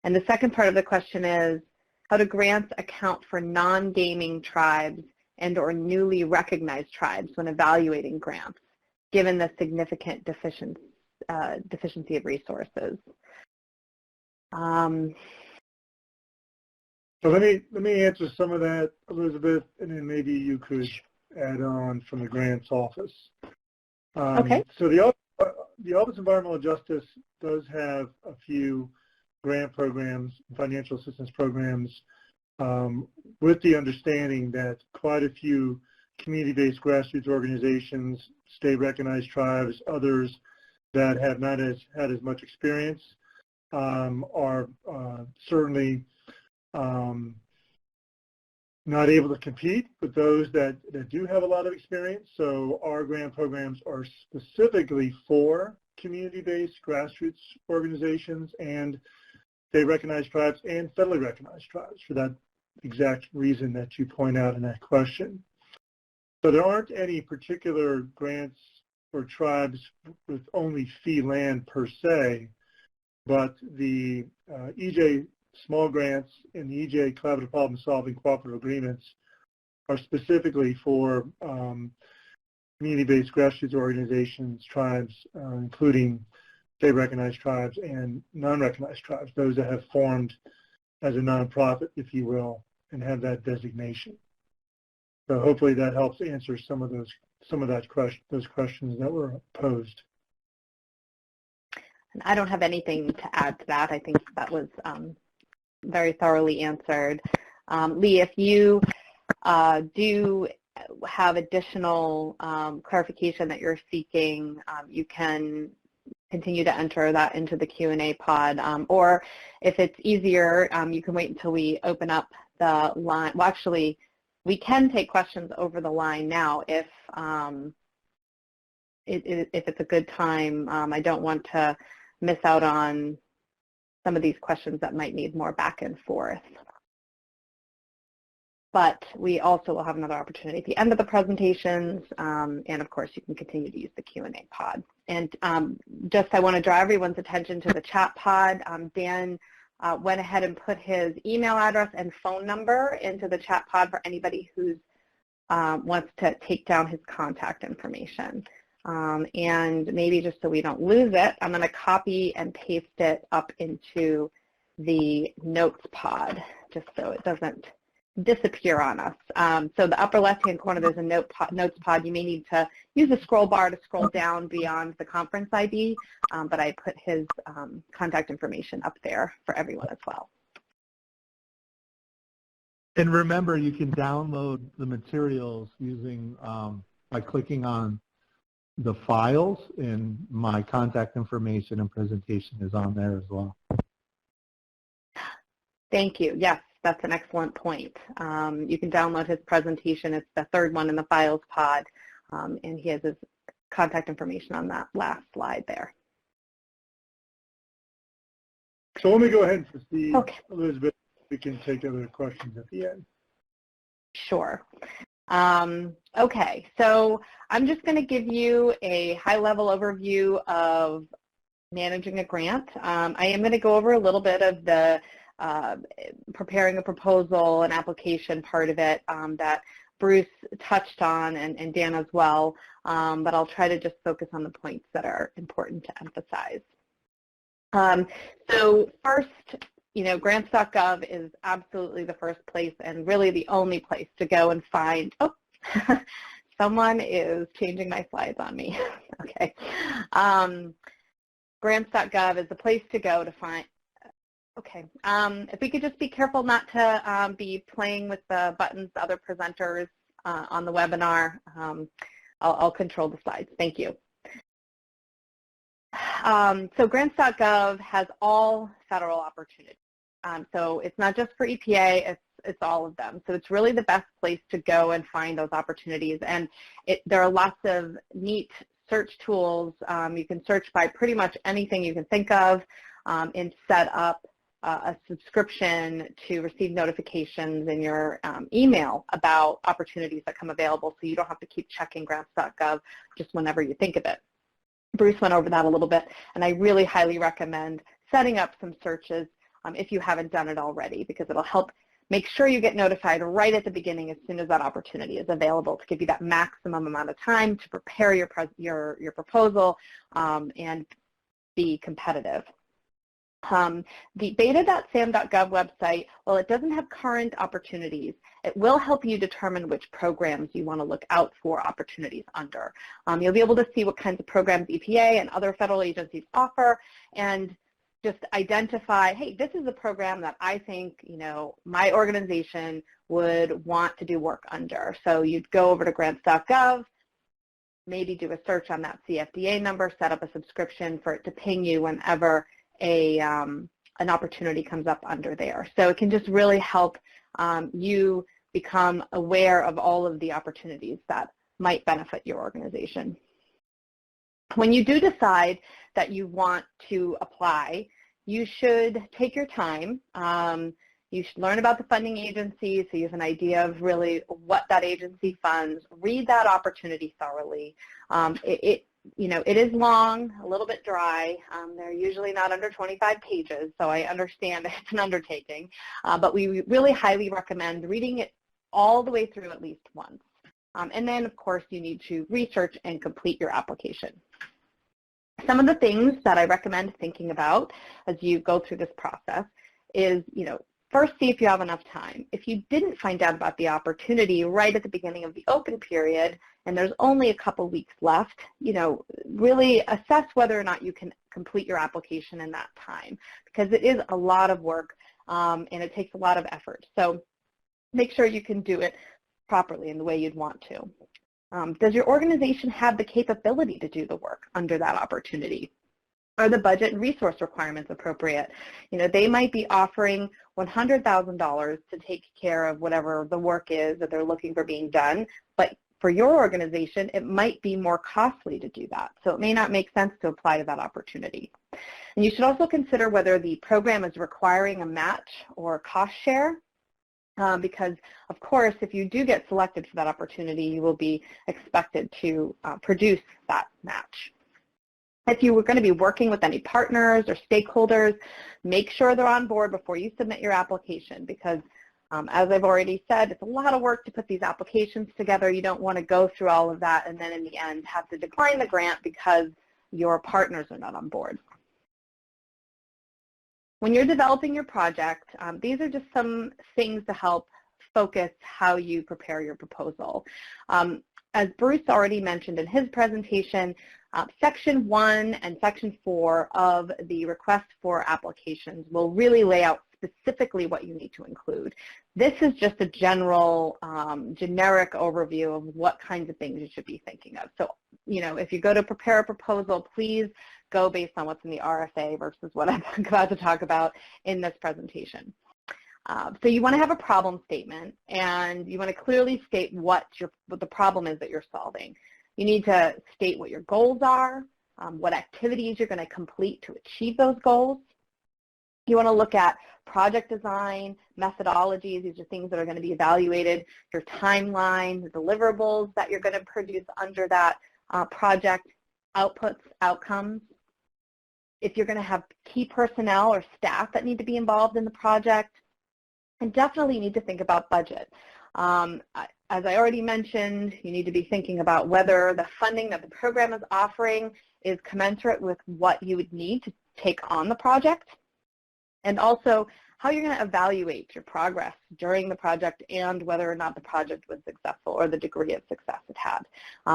And the second part of the question is, how do grants account for non-gaming tribes and or newly recognized tribes when evaluating grants, given the significant deficiency of resources? So let me answer some of that, Elizabeth, and then maybe you could add on from the grants office. Okay. So the Office of Environmental Justice does have a few grant programs, financial assistance programs, with the understanding that quite a few community-based grassroots organizations, state-recognized tribes, others that have not had as much experience are certainly not able to compete with those that do have a lot of experience. So our grant programs are specifically for community-based grassroots organizations and state-recognized tribes and federally recognized tribes for that exact reason that you point out in that question. So there aren't any particular grants for tribes with only fee land per se, but the EJ small grants and the EJ collaborative problem solving cooperative agreements are specifically for community-based grassroots organizations, tribes, including state-recognized tribes and non-recognized tribes, those that have formed as a nonprofit, if you will, and have that designation. So hopefully that helps answer some of those questions that were posed. And I don't have anything to add to that. I think that was very thoroughly answered. Lee, if you do have additional clarification that you're seeking, you can continue to enter that into the Q&A pod, or if it's easier, you can wait until we open up the line. Well, actually, we can take questions over the line now if if it's a good time. I don't want to miss out on some of these questions that might need more back and forth. But we also will have another opportunity at the end of the presentations, and of course you can continue to use the Q&A pod. And just I want to draw everyone's attention to the chat pod. Dan went ahead and put his email address and phone number into the chat pod for anybody who wants to take down his contact information. And maybe just so we don't lose it, I'm going to copy and paste it up into the notes pod just so it doesn't disappear on us. So the upper left-hand corner, there's a notes pod. You may need to use the scroll bar to scroll down beyond the conference ID, but I put his contact information up there for everyone as well. And remember, you can download the materials using by clicking on the files, and my contact information and presentation is on there as well. Thank you. Yes, that's an excellent point. You can download his presentation. It's the third one in the files pod, and he has his contact information on that last slide there. So let me go ahead and proceed, Okay. Elizabeth. We can take other questions at the end. Sure. Okay, so I'm just going to give you a high-level overview of managing a grant. I am going to go over a little bit of the preparing a proposal and application part of it that Bruce touched on and Dan as well, but I'll try to just focus on the points that are important to emphasize. So first, you know, grants.gov is absolutely the first place and really the only place to go and find, oh, someone is changing my slides on me. Okay. Grants.gov is the place to go to find, okay. If we could just be careful not to be playing with the buttons, the other presenters on the webinar, I'll control the slides. Thank you. So grants.gov has all federal opportunities. So it's not just for EPA, it's all of them. So it's really the best place to go and find those opportunities. And there are lots of neat search tools. You can search by pretty much anything you can think of and set up a subscription to receive notifications in your email about opportunities that come available, so you don't have to keep checking grants.gov just whenever you think of it. Bruce went over that a little bit, and I really highly recommend setting up some searches if you haven't done it already, because it'll help make sure you get notified right at the beginning as soon as that opportunity is available to give you that maximum amount of time to prepare your proposal and be competitive. The beta.sam.gov website, while it doesn't have current opportunities, it will help you determine which programs you want to look out for opportunities under. You'll be able to see what kinds of programs EPA and other federal agencies offer, and just identify, hey, this is a program that I think, you know, my organization would want to do work under. So you'd go over to grants.gov, maybe do a search on that CFDA number, set up a subscription for it to ping you whenever an opportunity comes up under there. So it can just really help you become aware of all of the opportunities that might benefit your organization. When you do decide that you want to apply, you should take your time. You should learn about the funding agency so you have an idea of really what that agency funds. Read that opportunity thoroughly. You know, it is long, a little bit dry. They're usually not under 25 pages, so I understand it's an undertaking. But we really highly recommend reading it all the way through at least once. And then, of course, you need to research and complete your application. Some of the things that I recommend thinking about as you go through this process is, you know, first see if you have enough time. If you didn't find out about the opportunity right at the beginning of the open period and there's only a couple weeks left, you know, really assess whether or not you can complete your application in that time, because it is a lot of work and it takes a lot of effort. So make sure you can do it properly in the way you'd want to. Does your organization have the capability to do the work under that opportunity? Are the budget and resource requirements appropriate? You know, they might be offering $100,000 to take care of whatever the work is that they're looking for being done, but for your organization, it might be more costly to do that. So it may not make sense to apply to that opportunity. And you should also consider whether the program is requiring a match or cost share, because, of course, if you do get selected for that opportunity, you will be expected to produce that match. If you were going to be working with any partners or stakeholders, make sure they're on board before you submit your application, because as I've already said, it's a lot of work to put these applications together. You don't want to go through all of that and then in the end have to decline the grant because your partners are not on board. When you're developing your project, these are just some things to help focus how you prepare your proposal. As Bruce already mentioned in his presentation, Section 1 and Section 4 of the request for applications will really lay out specifically what you need to include. This is just a general, generic overview of what kinds of things you should be thinking of. So, if you go to prepare a proposal, please go based on what's in the RFA versus what I'm about to talk about in this presentation. So you want to have a problem statement, and you want to clearly state what the problem is that you're solving. You need to state what your goals are, what activities you're going to complete to achieve those goals. You want to look at project design, methodologies. These are things that are going to be evaluated, your timeline, the deliverables that you're going to produce under that project, outputs, outcomes. If you're going to have key personnel or staff that need to be involved in the project, and definitely you need to think about budget. As I already mentioned, you need to be thinking about whether the funding that the program is offering is commensurate with what you would need to take on the project, and also how you're going to evaluate your progress during the project and whether or not the project was successful or the degree of success it had.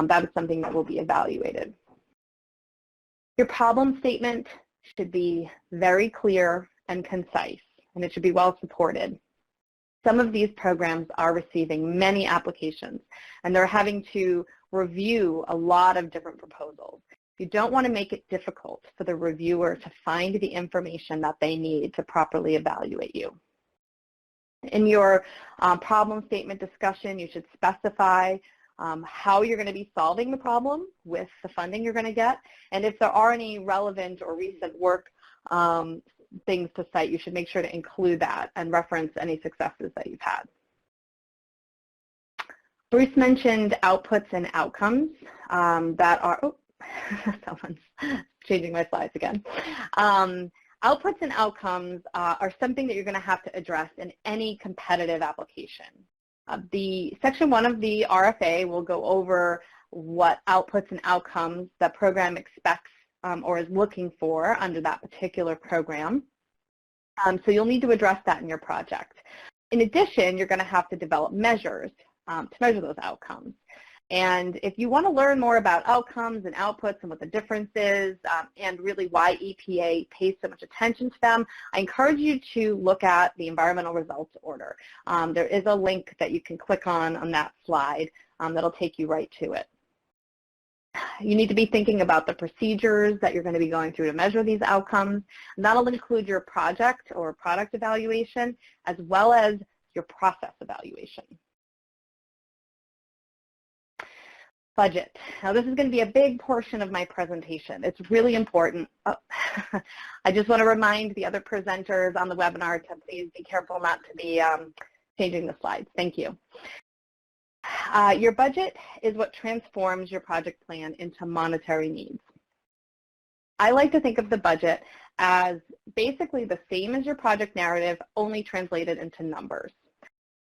That is something that will be evaluated. Your problem statement should be very clear and concise, and it should be well supported. Some of these programs are receiving many applications, and they're having to review a lot of different proposals. You don't want to make it difficult for the reviewer to find the information that they need to properly evaluate you. In your problem statement discussion, you should specify how you're going to be solving the problem with the funding you're going to get, and if there are any relevant or recent work things to cite, you should make sure to include that and reference any successes that you've had. Bruce mentioned outputs and outcomes that are, oh, someone's changing my slides again. Outputs and outcomes are something that you're going to have to address in any competitive application. The Section 1 of the RFA will go over what outputs and outcomes the program expects or is looking for under that particular program. So you'll need to address that in your project. In addition, you're going to have to develop measures to measure those outcomes. And if you want to learn more about outcomes and outputs and what the difference is and really why EPA pays so much attention to them, I encourage you to look at the environmental results order. There is a link that you can click on that slide that'll take you right to it. You need to be thinking about the procedures that you're going to be going through to measure these outcomes. And that'll include your project or product evaluation as well as your process evaluation. Budget. Now this is going to be a big portion of my presentation. It's really important. Oh, I just want to remind the other presenters on the webinar to please be careful not to be changing the slides. Thank you. Your budget is what transforms your project plan into monetary needs. I like to think of the budget as basically the same as your project narrative, only translated into numbers.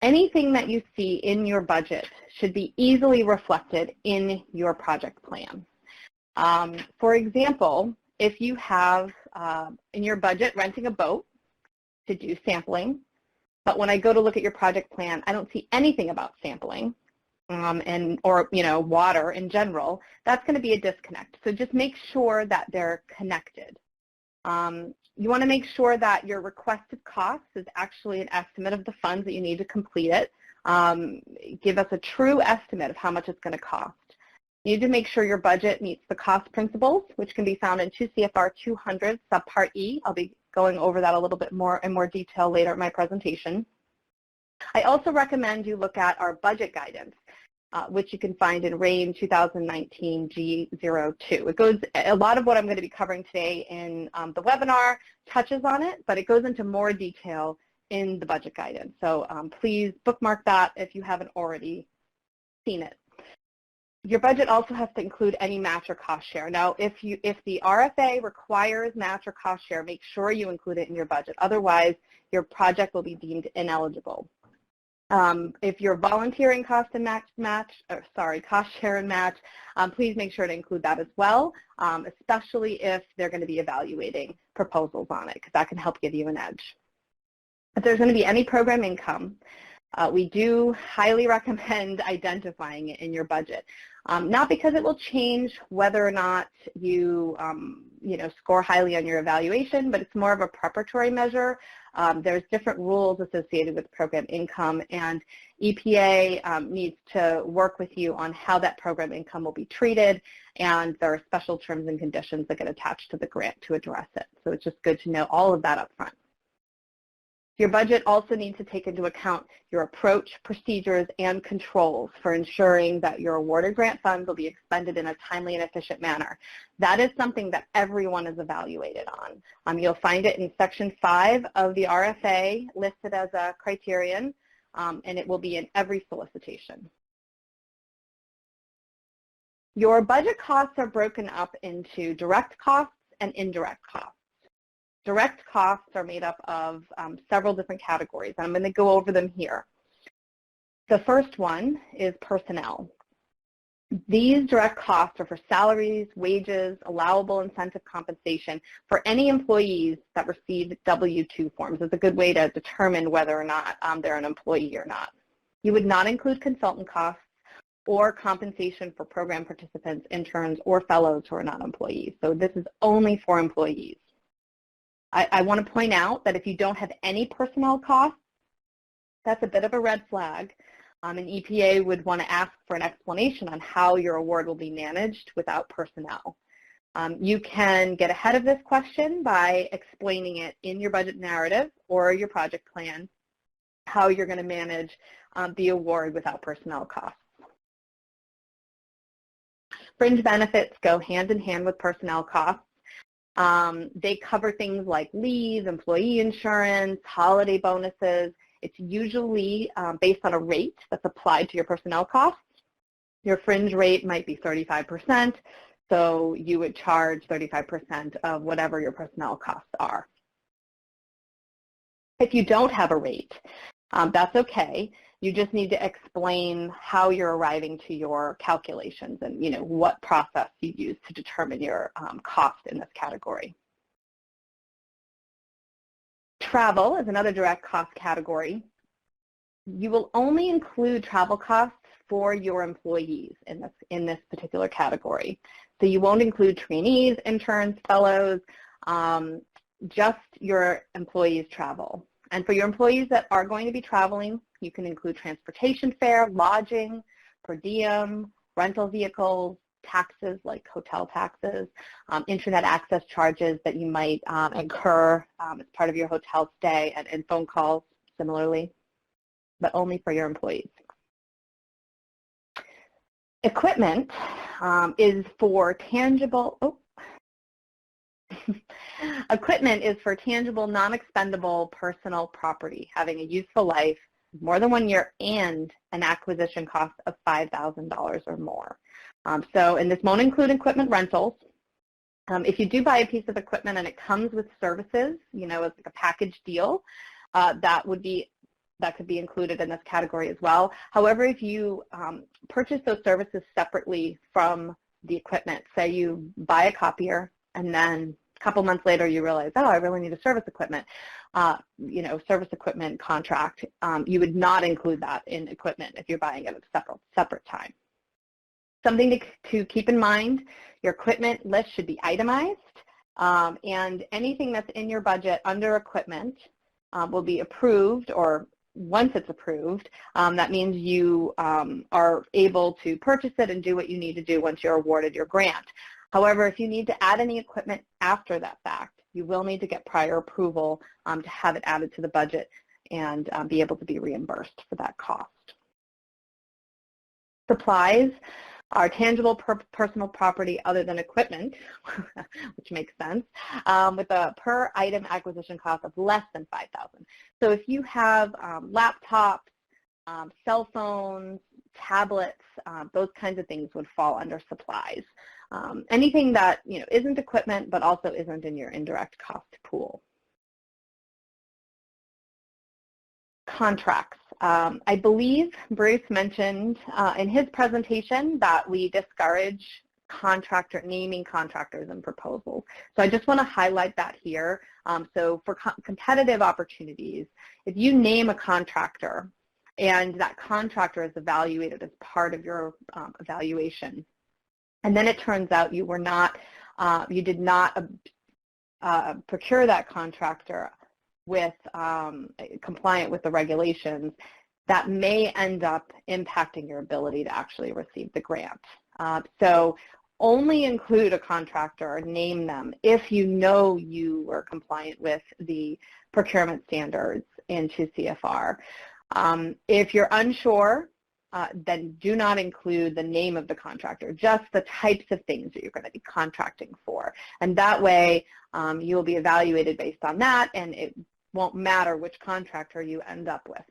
Anything that you see in your budget should be easily reflected in your project plan. For example, if you have in your budget renting a boat to do sampling, but when I go to look at your project plan, I don't see anything about sampling or water in general, that's going to be a disconnect. So just make sure that they're connected. You want to make sure that your requested cost is actually an estimate of the funds that you need to complete it. Give us a true estimate of how much it's going to cost. You need to make sure your budget meets the cost principles, which can be found in 2 CFR 200 subpart E. I'll be going over that a little bit more in more detail later in my presentation. I also recommend you look at our budget guidance. which you can find in RAIN 2019 G02. It goes, a lot of what I'm going to be covering today in the webinar touches on it, but it goes into more detail in the budget guidance. So please bookmark that if you haven't already seen it. Your budget also has to include any match or cost share. Now, if the RFA requires match or cost share, make sure you include it in your budget. Otherwise, your project will be deemed ineligible. If you're volunteering cost share and match, please make sure to include that as well, especially if they're going to be evaluating proposals on it, because that can help give you an edge. If there's going to be any program income, we do highly recommend identifying it in your budget. Not because it will change whether or not you, score highly on your evaluation, but it's more of a preparatory measure. There's different rules associated with program income, and EPA needs to work with you on how that program income will be treated, and there are special terms and conditions that get attached to the grant to address it. So it's just good to know all of that up front. Your budget also needs to take into account your approach, procedures, and controls for ensuring that your awarded grant funds will be expended in a timely and efficient manner. That is something that everyone is evaluated on. You'll find it in Section 5 of the RFA listed as a criterion, and it will be in every solicitation. Your budget costs are broken up into direct costs and indirect costs. Direct costs are made up of several different categories, and I'm going to go over them here. The first one is personnel. These direct costs are for salaries, wages, allowable incentive compensation for any employees that receive W-2 forms. It's a good way to determine whether or not they're an employee or not. You would not include consultant costs or compensation for program participants, interns, or fellows who are not employees. So this is only for employees. I want to point out that if you don't have any personnel costs, that's a bit of a red flag. And EPA would want to ask for an explanation on how your award will be managed without personnel. You can get ahead of this question by explaining it in your budget narrative or your project plan, how you're going to manage the award without personnel costs. Fringe benefits go hand in hand with personnel costs. They cover things like leave, employee insurance, holiday bonuses. It's usually based on a rate that's applied to your personnel costs. Your fringe rate might be 35%, so you would charge 35% of whatever your personnel costs are. If you don't have a rate, that's okay. You just need to explain how you're arriving to your calculations and what process you use to determine your cost in this category. Travel is another direct cost category. You will only include travel costs for your employees in this particular category. So you won't include trainees, interns, fellows, just your employees' travel. And for your employees that are going to be traveling, you can include transportation fare, lodging, per diem, rental vehicles, taxes like hotel taxes, internet access charges that you might incur as part of your hotel stay, and phone calls similarly, but only for your employees. Equipment is for tangible, equipment is for tangible, non-expendable personal property having a useful life, more than 1 year, and an acquisition cost of $5,000 or more. And this won't include equipment rentals. If you do buy a piece of equipment and it comes with services, as like a package deal, that could be included in this category as well. However, if you purchase those services separately from the equipment, say you buy a copier and then a couple months later you realize, oh, I really need a service equipment, service equipment contract, you would not include that in equipment if you're buying it at a separate time. Something to keep in mind, your equipment list should be itemized, and anything that's in your budget under equipment will be approved, or once it's approved, that means you are able to purchase it and do what you need to do once you're awarded your grant. However, if you need to add any equipment after that fact, you will need to get prior approval to have it added to the budget and be able to be reimbursed for that cost. Supplies are tangible personal property other than equipment, which makes sense, with a per item acquisition cost of less than $5,000. So if you have laptops, cell phones, tablets, those kinds of things would fall under supplies. Anything that isn't equipment but also isn't in your indirect cost pool. Contracts. I believe Bruce mentioned in his presentation that we discourage naming contractors in proposals. So I just want to highlight that here. So for competitive opportunities, if you name a contractor and that contractor is evaluated as part of your evaluation, and then it turns out you did not procure that contractor with compliant with the regulations, that may end up impacting your ability to actually receive the grant. So only include a contractor, name them, if you know you were compliant with the procurement standards in 2 CFR. If you're unsure, then do not include the name of the contractor, just the types of things that you're going to be contracting for. And that way, you will be evaluated based on that, and it won't matter which contractor you end up with.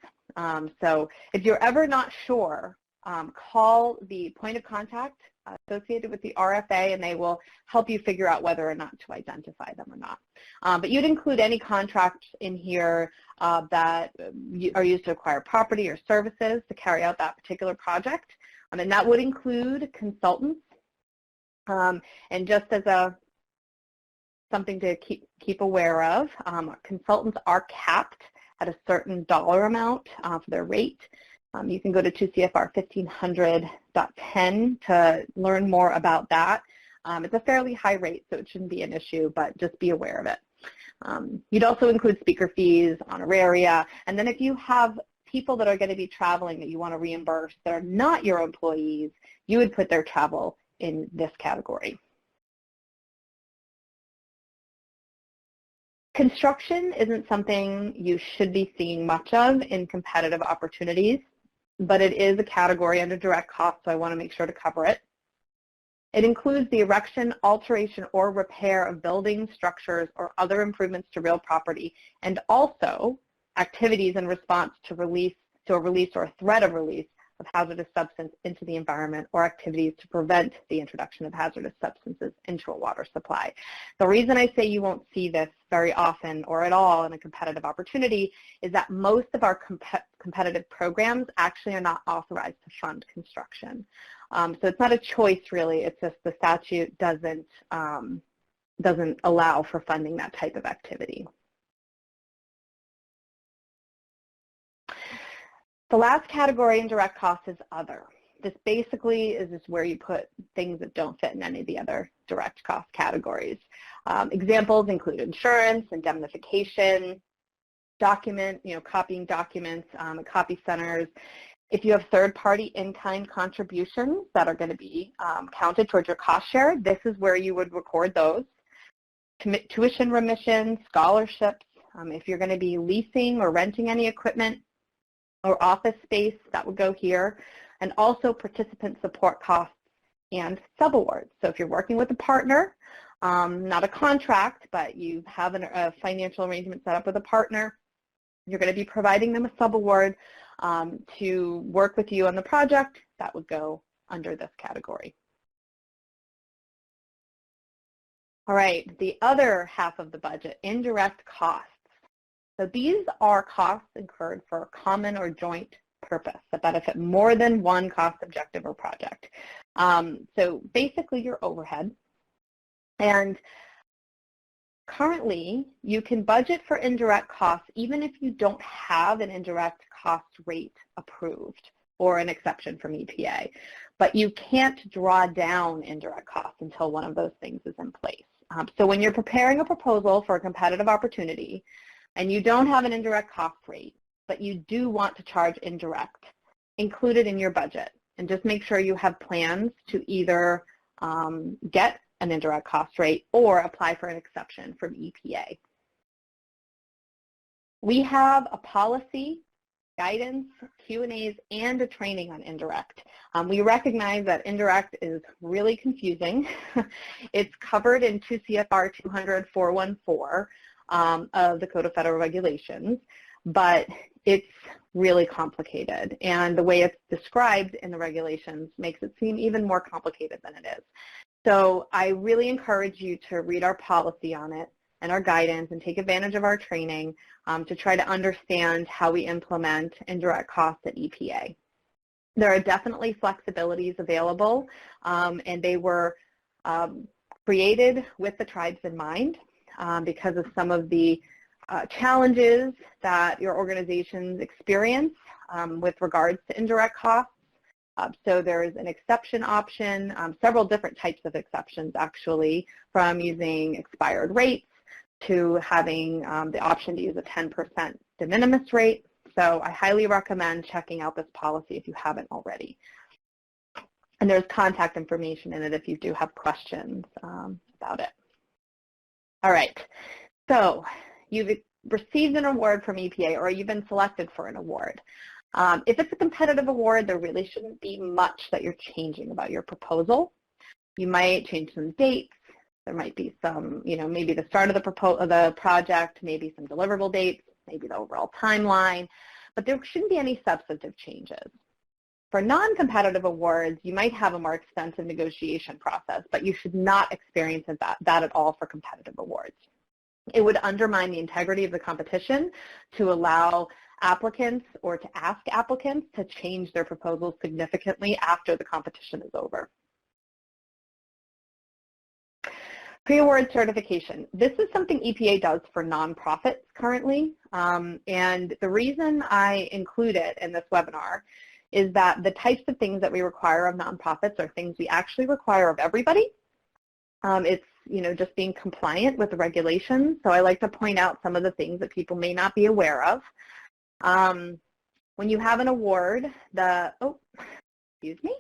So if you're ever not sure, call the point of contact associated with the RFA, and they will help you figure out whether or not to identify them or not. But you'd include any contracts in here that are used to acquire property or services to carry out that particular project. And that would include consultants. And just as something to keep aware of, consultants are capped at a certain dollar amount for their rate. You can go to 2 CFR 1500.10 to learn more about that. It's a fairly high rate, so it shouldn't be an issue, but just be aware of it. You'd also include speaker fees, honoraria, and then if you have people that are going to be traveling that you want to reimburse that are not your employees, you would put their travel in this category. Construction isn't something you should be seeing much of in competitive opportunities, but it is a category under direct cost, so I want to make sure to cover it. It includes the erection, alteration, or repair of buildings, structures, or other improvements to real property, and also activities in response to a release or a threat of release of hazardous substance into the environment, or activities to prevent the introduction of hazardous substances into a water supply. The reason I say you won't see this very often or at all in a competitive opportunity is that most of our competitive programs actually are not authorized to fund construction. So it's not a choice really, it's just the statute doesn't allow for funding that type of activity. The last category in direct cost is other. This basically is just where you put things that don't fit in any of the other direct cost categories. Examples include insurance, indemnification, copying documents at copy centers. If you have third-party in-kind contributions that are going to be counted towards your cost share, this is where you would record those. Tuition remissions, scholarships, if you're going to be leasing or renting any equipment or office space, that would go here, and also participant support costs and subawards. So if you're working with a partner, not a contract, but you have a financial arrangement set up with a partner, you're going to be providing them a subaward to work with you on the project, that would go under this category. All right, the other half of the budget, indirect costs. So these are costs incurred for a common or joint purpose that benefit more than one cost objective or project. So basically your overhead. And currently, you can budget for indirect costs even if you don't have an indirect cost rate approved or an exception from EPA. But you can't draw down indirect costs until one of those things is in place. So when you're preparing a proposal for a competitive opportunity and you don't have an indirect cost rate, but you do want to charge indirect, include it in your budget. And just make sure you have plans to either get an indirect cost rate or apply for an exception from EPA. We have a policy guidance, Q&As, and a training on indirect. We recognize that indirect is really confusing. It's covered in 2 CFR 200-414 of the Code of Federal Regulations, but it's really complicated, and the way it's described in the regulations makes it seem even more complicated than it is. So I really encourage you to read our policy on it and our guidance and take advantage of our training to try to understand how we implement indirect costs at EPA. There are definitely flexibilities available, and they were created with the tribes in mind because of some of the challenges that your organizations experience with regards to indirect costs. So there's an exception option, several different types of exceptions actually, from using expired rates to having the option to use a 10% de minimis rate. So I highly recommend checking out this policy if you haven't already. And there's contact information in it if you do have questions about it. All right, so you've received an award from EPA or you've been selected for an award. If it's a competitive award, there really shouldn't be much that you're changing about your proposal. You might change some dates. There might be some, maybe the start of the project, maybe some deliverable dates, maybe the overall timeline, but there shouldn't be any substantive changes. For non-competitive awards, you might have a more extensive negotiation process, but you should not experience that at all for competitive awards. It would undermine the integrity of the competition to allow applicants or to ask applicants to change their proposals significantly after the competition is over. Pre-award certification. This is something EPA does for nonprofits currently, and the reason I include it in this webinar is that the types of things that we require of nonprofits are things we actually require of everybody. It's just being compliant with the regulations. So I like to point out some of the things that people may not be aware of. When you have an award, excuse me.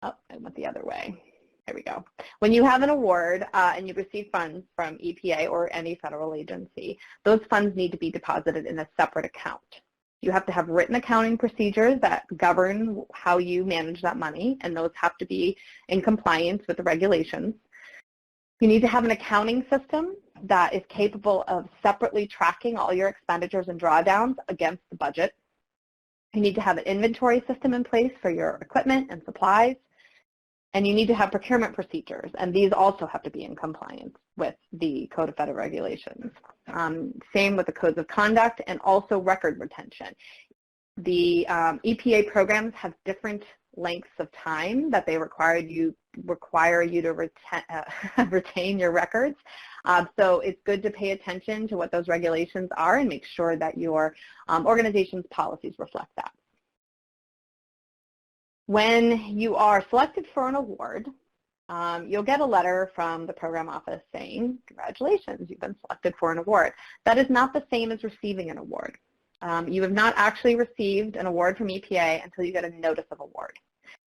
Oh, I went the other way. There we go. When you have an award and you receive funds from EPA or any federal agency, those funds need to be deposited in a separate account. You have to have written accounting procedures that govern how you manage that money, and those have to be in compliance with the regulations. You need to have an accounting system that is capable of separately tracking all your expenditures and drawdowns against the budget. You need to have an inventory system in place for your equipment and supplies. And you need to have procurement procedures, and these also have to be in compliance with the Code of Federal Regulations. Same with the codes of conduct and also record retention. The EPA programs have different lengths of time that they require you to retain your records. So it's good to pay attention to what those regulations are and make sure that your organization's policies reflect that. When you are selected for an award, you'll get a letter from the program office saying, congratulations, you've been selected for an award. That is not the same as receiving an award. You have not actually received an award from EPA until you get a notice of award.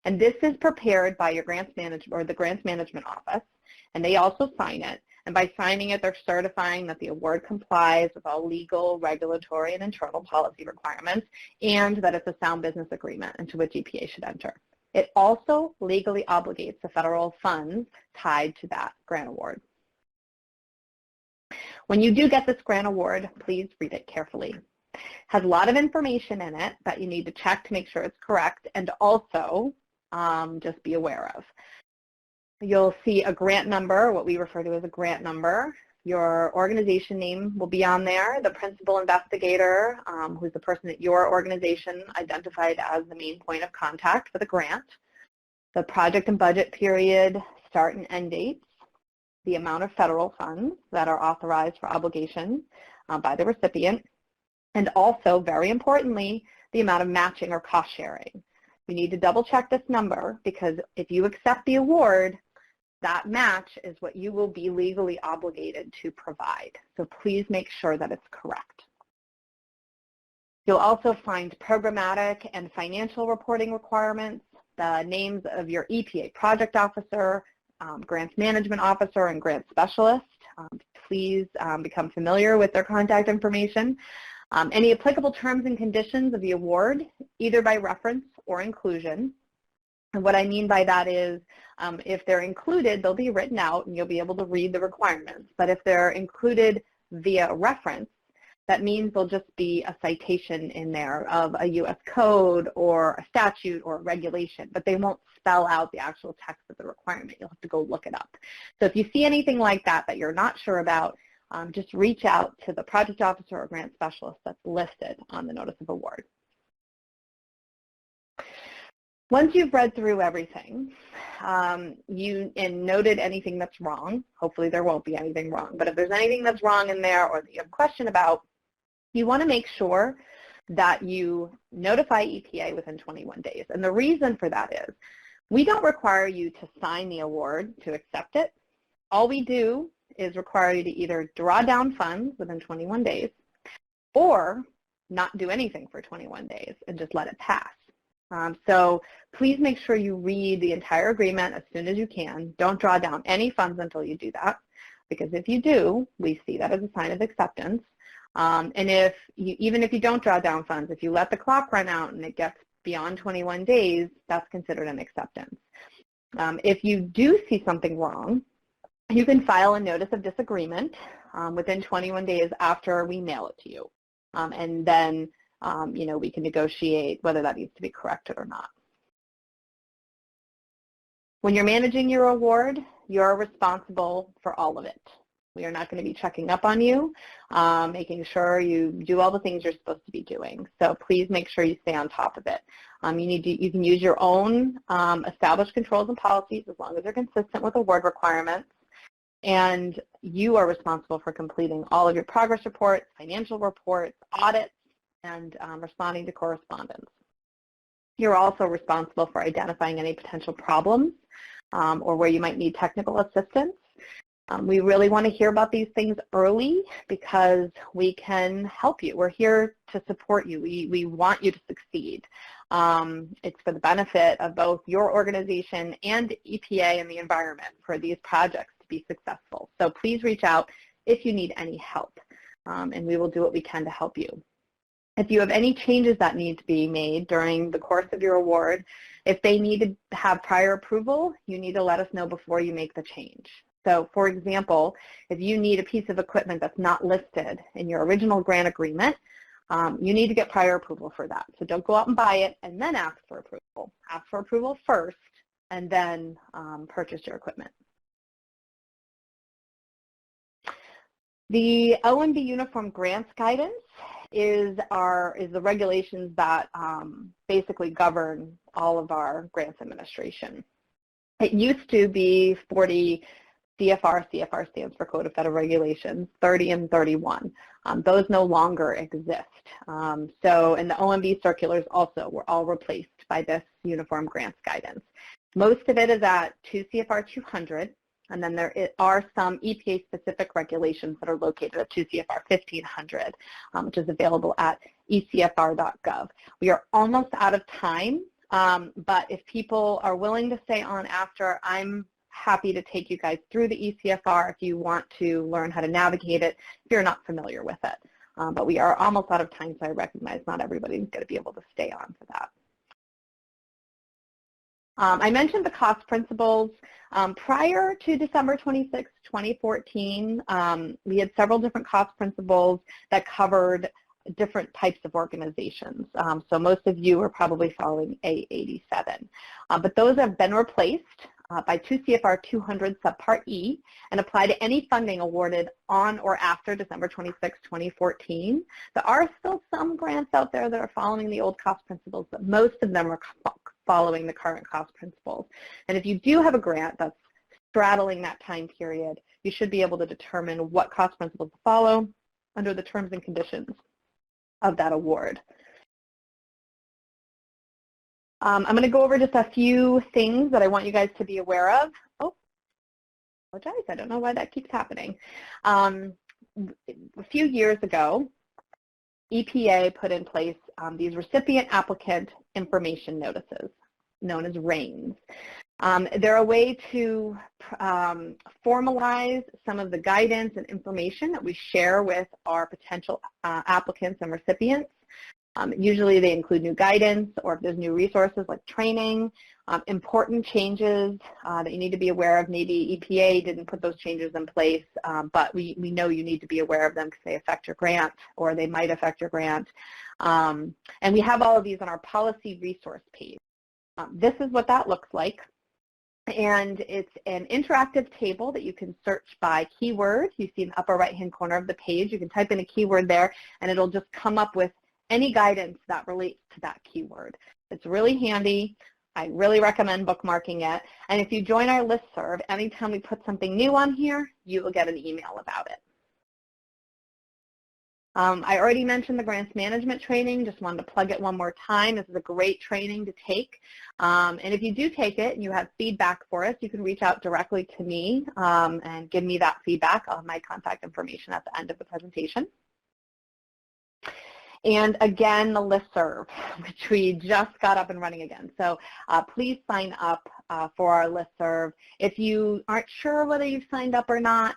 And this is prepared by your grants management or the grants management office, and they also sign it. And by signing it, they're certifying that the award complies with all legal, regulatory, and internal policy requirements, and that it's a sound business agreement into which EPA should enter. It also legally obligates the federal funds tied to that grant award. When you do get this grant award, please read it carefully. It has a lot of information in it that you need to check to make sure it's correct, and also just be aware of. You'll see a grant number, what we refer to as a grant number. Your organization name will be on there. The principal investigator, who's the person at your organization identified as the main point of contact for the grant. The project and budget period, start and end dates, the amount of federal funds that are authorized for obligation by the recipient, and also, very importantly, the amount of matching or cost sharing. You need to double check this number because if you accept the award, that match is what you will be legally obligated to provide. So please make sure that it's correct. You'll also find programmatic and financial reporting requirements, the names of your EPA project officer, grants management officer, and grant specialist. Please become familiar with their contact information. Any applicable terms and conditions of the award, either by reference or inclusion. And what I mean by that is if they're included, they'll be written out and you'll be able to read the requirements. But if they're included via reference, that means there'll just be a citation in there of a U.S. code or a statute or a regulation, but they won't spell out the actual text of the requirement. You'll have to go look it up. So if you see anything like that that you're not sure about, just reach out to the project officer or grant specialist that's listed on the notice of award. Once you've read through everything and noted anything that's wrong, hopefully there won't be anything wrong, but if there's anything that's wrong in there or that you have a question about, you want to make sure that you notify EPA within 21 days. And the reason for that is we don't require you to sign the award to accept it. All we do is require you to either draw down funds within 21 days or not do anything for 21 days and just let it pass. So please make sure you read the entire agreement as soon as you can. Don't draw down any funds until you do that, because if you do, we see that as a sign of acceptance. And even if you don't draw down funds, if you let the clock run out and it gets beyond 21 days, that's considered an acceptance. If you do see something wrong, you can file a notice of disagreement within 21 days after we mail it to you. And then we can negotiate whether that needs to be corrected or not. When you're managing your award, you're responsible for all of it. We are not going to be checking up on you, making sure you do all the things you're supposed to be doing. So please make sure you stay on top of it. You can use your own established controls and policies as long as they're consistent with award requirements. And you are responsible for completing all of your progress reports, financial reports, audits, and responding to correspondence. You're also responsible for identifying any potential problems or where you might need technical assistance. We really want to hear about these things early because we can help you. We're here to support you. We want you to succeed. It's for the benefit of both your organization and EPA and the environment for these projects to be successful. So please reach out if you need any help, and we will do what we can to help you. If you have any changes that need to be made during the course of your award, if they need to have prior approval, you need to let us know before you make the change. So, for example, if you need a piece of equipment that's not listed in your original grant agreement, you need to get prior approval for that. So don't go out and buy it and then ask for approval. Ask for approval first and then purchase your equipment. The OMB Uniform Grants Guidance is the regulations that basically govern all of our grants administration. It used to be 40 CFR. CFR stands for Code of Federal Regulations, 30 and 31. Those no longer exist. So, and the OMB circulars also were all replaced by this Uniform Grants Guidance. Most of it is at 2 CFR 200, and then there are some EPA-specific regulations that are located at 2 CFR 1500, which is available at ecfr.gov. We are almost out of time, but if people are willing to stay on after, I'm happy to take you guys through the ECFR if you want to learn how to navigate it if you're not familiar with it. But we are almost out of time, so I recognize not everybody's going to be able to stay on for that. I mentioned the cost principles. Prior to December 26, 2014, we had several different cost principles that covered different types of organizations. So most of you are probably following A87. But those have been replaced by 2 CFR 200 Subpart E and apply to any funding awarded on or after December 26, 2014. There are still some grants out there that are following the old cost principles, but most of them are following the current cost principles. And if you do have a grant that's straddling that time period, you should be able to determine what cost principles to follow under the terms and conditions of that award. I'm going to go over just a few things that I want you guys to be aware of. Oh, apologize. I don't know why that keeps happening. A few years ago, EPA put in place these recipient applicant information notices, known as RAINs. They're a way to formalize some of the guidance and information that we share with our potential applicants and recipients. Usually they include new guidance, or if there's new resources like training, important changes that you need to be aware of. Maybe EPA didn't put those changes in place, but we know you need to be aware of them because they affect your grant, or they might affect your grant. And we have all of these on our policy resource page. This is what that looks like. And it's an interactive table that you can search by keyword. You see in the upper right-hand corner of the page. You can type in a keyword there, and it'll just come up with any guidance that relates to that keyword. It's really handy. I really recommend bookmarking it. And if you join our listserv, anytime we put something new on here, you will get an email about it. I already mentioned the grants management training. Just wanted to plug it one more time. This is a great training to take. And if you do take it and you have feedback for us, you can reach out directly to me and give me that feedback. I'll have my contact information at the end of the presentation. And again, the listserv, which we just got up and running again. So please sign up for our listserv. If you aren't sure whether you've signed up or not,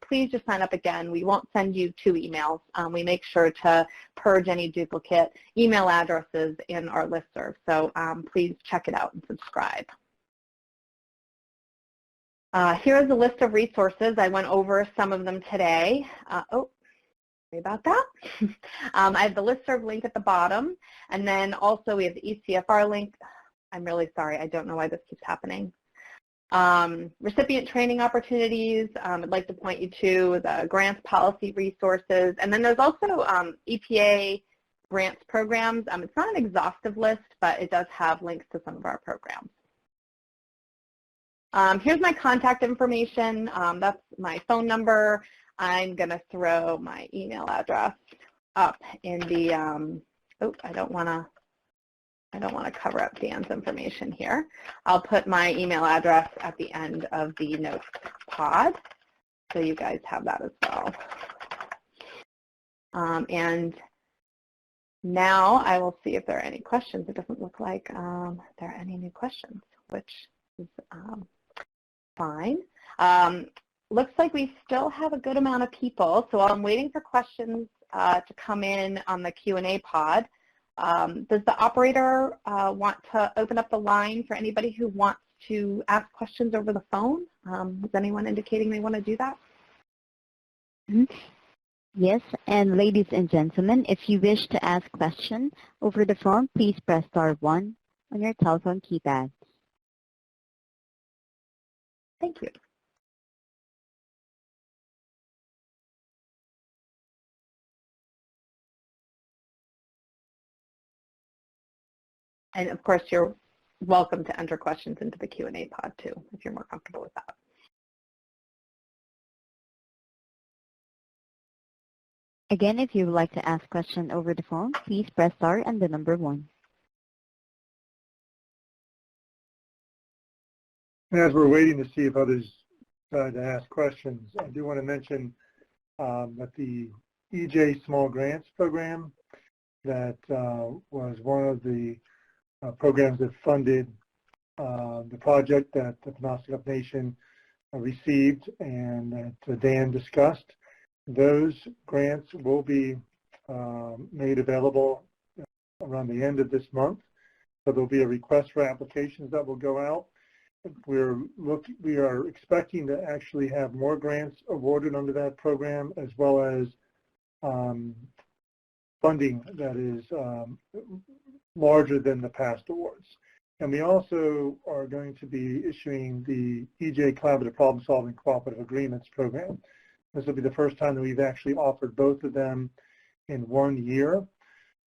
please just sign up again. We won't send you 2 emails. We make sure to purge any duplicate email addresses in our listserv. So please check it out and subscribe. Here's a list of resources. I went over some of them today. Sorry about that. I have the listserv link at the bottom, and then also we have the ECFR link. I'm really sorry, I don't know why this keeps happening. Recipient training opportunities, I'd like to point you to the grants policy resources, and then there's also EPA grants programs. It's not an exhaustive list, but it does have links to some of our programs. Here's my contact information. That's my phone number. I'm going to throw my email address up in the, I don't want to cover up Dan's information here. I'll put my email address at the end of the notes pod, so you guys have that as well. And now I will see if there are any questions. It doesn't look like there are any new questions, which is fine. Looks like we still have a good amount of people, so I'm waiting for questions to come in on the Q&A pod. Does the operator want to open up the line for anybody who wants to ask questions over the phone? Is anyone indicating they want to do that? Yes, and ladies and gentlemen, if you wish to ask questions over the phone, please press *1 on your telephone keypad. Thank you. And of course, you're welcome to enter questions into the Q&A pod too, if you're more comfortable with that. Again, if you would like to ask questions over the phone, please press * and the number 1. As we're waiting to see if others decide to ask questions, I do want to mention that the EJ Small Grants Program that was one of the programs that funded the project that the Penobscot Nation received and that Dan discussed. Those grants will be made available around the end of this month. So there'll be a request for applications that will go out. We are expecting to actually have more grants awarded under that program, as well as funding that is larger than the past awards. And we also are going to be issuing the EJ Collaborative Problem Solving Cooperative Agreements Program. This will be the first time that we've actually offered both of them in 1 year.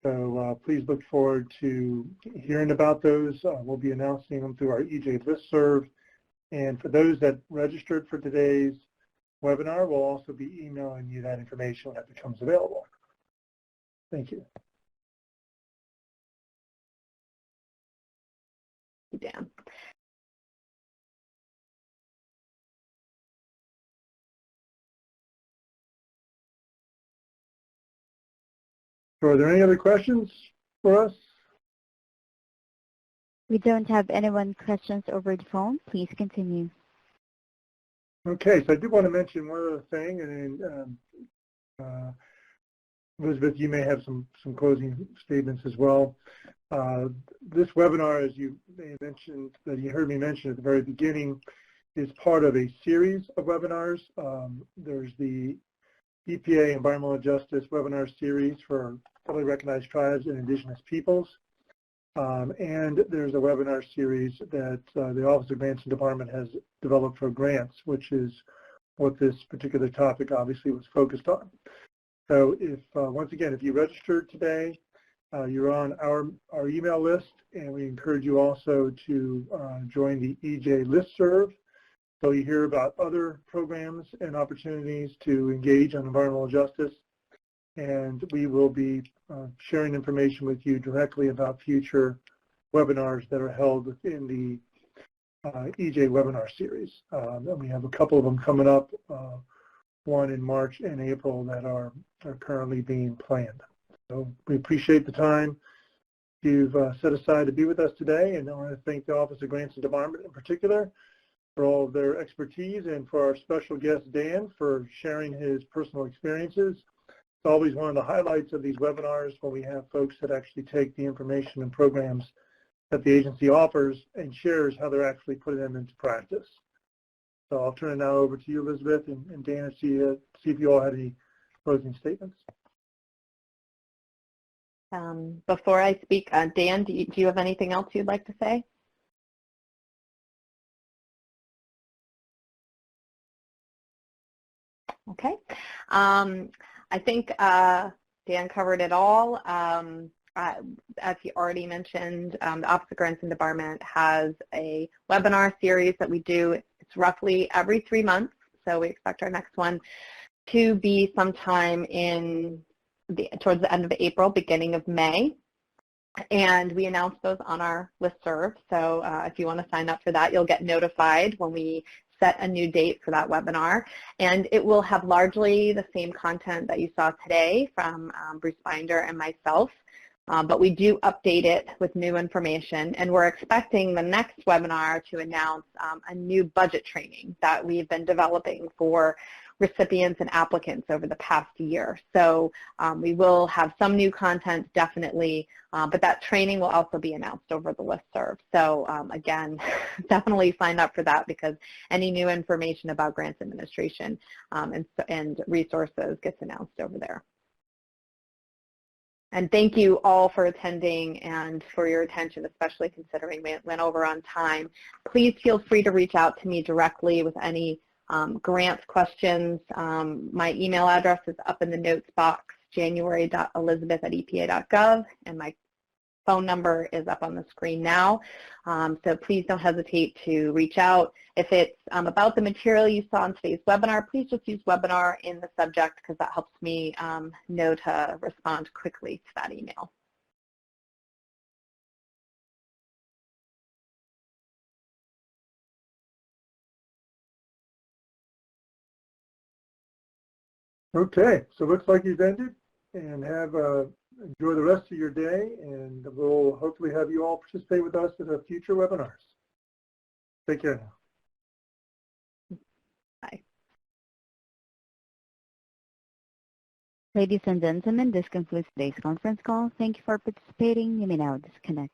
So please look forward to hearing about those. We'll be announcing them through our EJ listserv. And for those that registered for today's webinar, we'll also be emailing you that information when it becomes available. Thank you. Dan. So are there any other questions for us? We don't have anyone questions over the phone. Please continue. Okay, so I did want to mention one other thing, and then Elizabeth, you may have some closing statements as well. This webinar, as you may have mentioned, that you heard me mention at the very beginning, is part of a series of webinars. There's the EPA Environmental Justice webinar series for federally recognized tribes and indigenous peoples. And there's a webinar series that the Office of Grants and Department has developed for grants, which is what this particular topic obviously was focused on. So if, once again, if you registered today, you're on our email list, and we encourage you also to join the EJ listserv. So you hear about other programs and opportunities to engage on environmental justice, and we will be sharing information with you directly about future webinars that are held within the EJ webinar series. And we have a couple of them coming up, one in March and April that are currently being planned. So we appreciate the time you've set aside to be with us today, and I want to thank the Office of Grants and Department in particular for all of their expertise, and for our special guest Dan for sharing his personal experiences. It's always one of the highlights of these webinars when we have folks that actually take the information and programs that the agency offers and shares how they're actually putting them into practice. So I'll turn it now over to you, Elizabeth, and Dan, to see if you all had any closing statements. Before I speak, Dan, do you have anything else you'd like to say? Okay. I think Dan covered it all. As he already mentioned, the Office of Grants and Department has a webinar series that we do. It's roughly every 3 months, so we expect our next one to be sometime towards the end of April, beginning of May. And we announce those on our listserv, so if you want to sign up for that, you'll get notified when we set a new date for that webinar. And it will have largely the same content that you saw today from Bruce Binder and myself, but we do update it with new information, and we're expecting the next webinar to announce a new budget training that we've been developing for recipients and applicants over the past year. So we will have some new content, definitely, but that training will also be announced over the listserv. So again, definitely sign up for that, because any new information about grants administration and resources gets announced over there. And thank you all for attending and for your attention, especially considering we went over on time. Please feel free to reach out to me directly with any grants questions. My email address is up in the notes box, january.elizabeth@epa.gov, and my phone number is up on the screen now. So please don't hesitate to reach out. If it's about the material you saw in today's webinar, please just use webinar in the subject, because that helps me know to respond quickly to that email. Okay, so it looks like you've ended, and enjoy the rest of your day, and we'll hopefully have you all participate with us in the future webinars. Take care now. Bye. Ladies and gentlemen, this concludes today's conference call. Thank you for participating. You may now disconnect.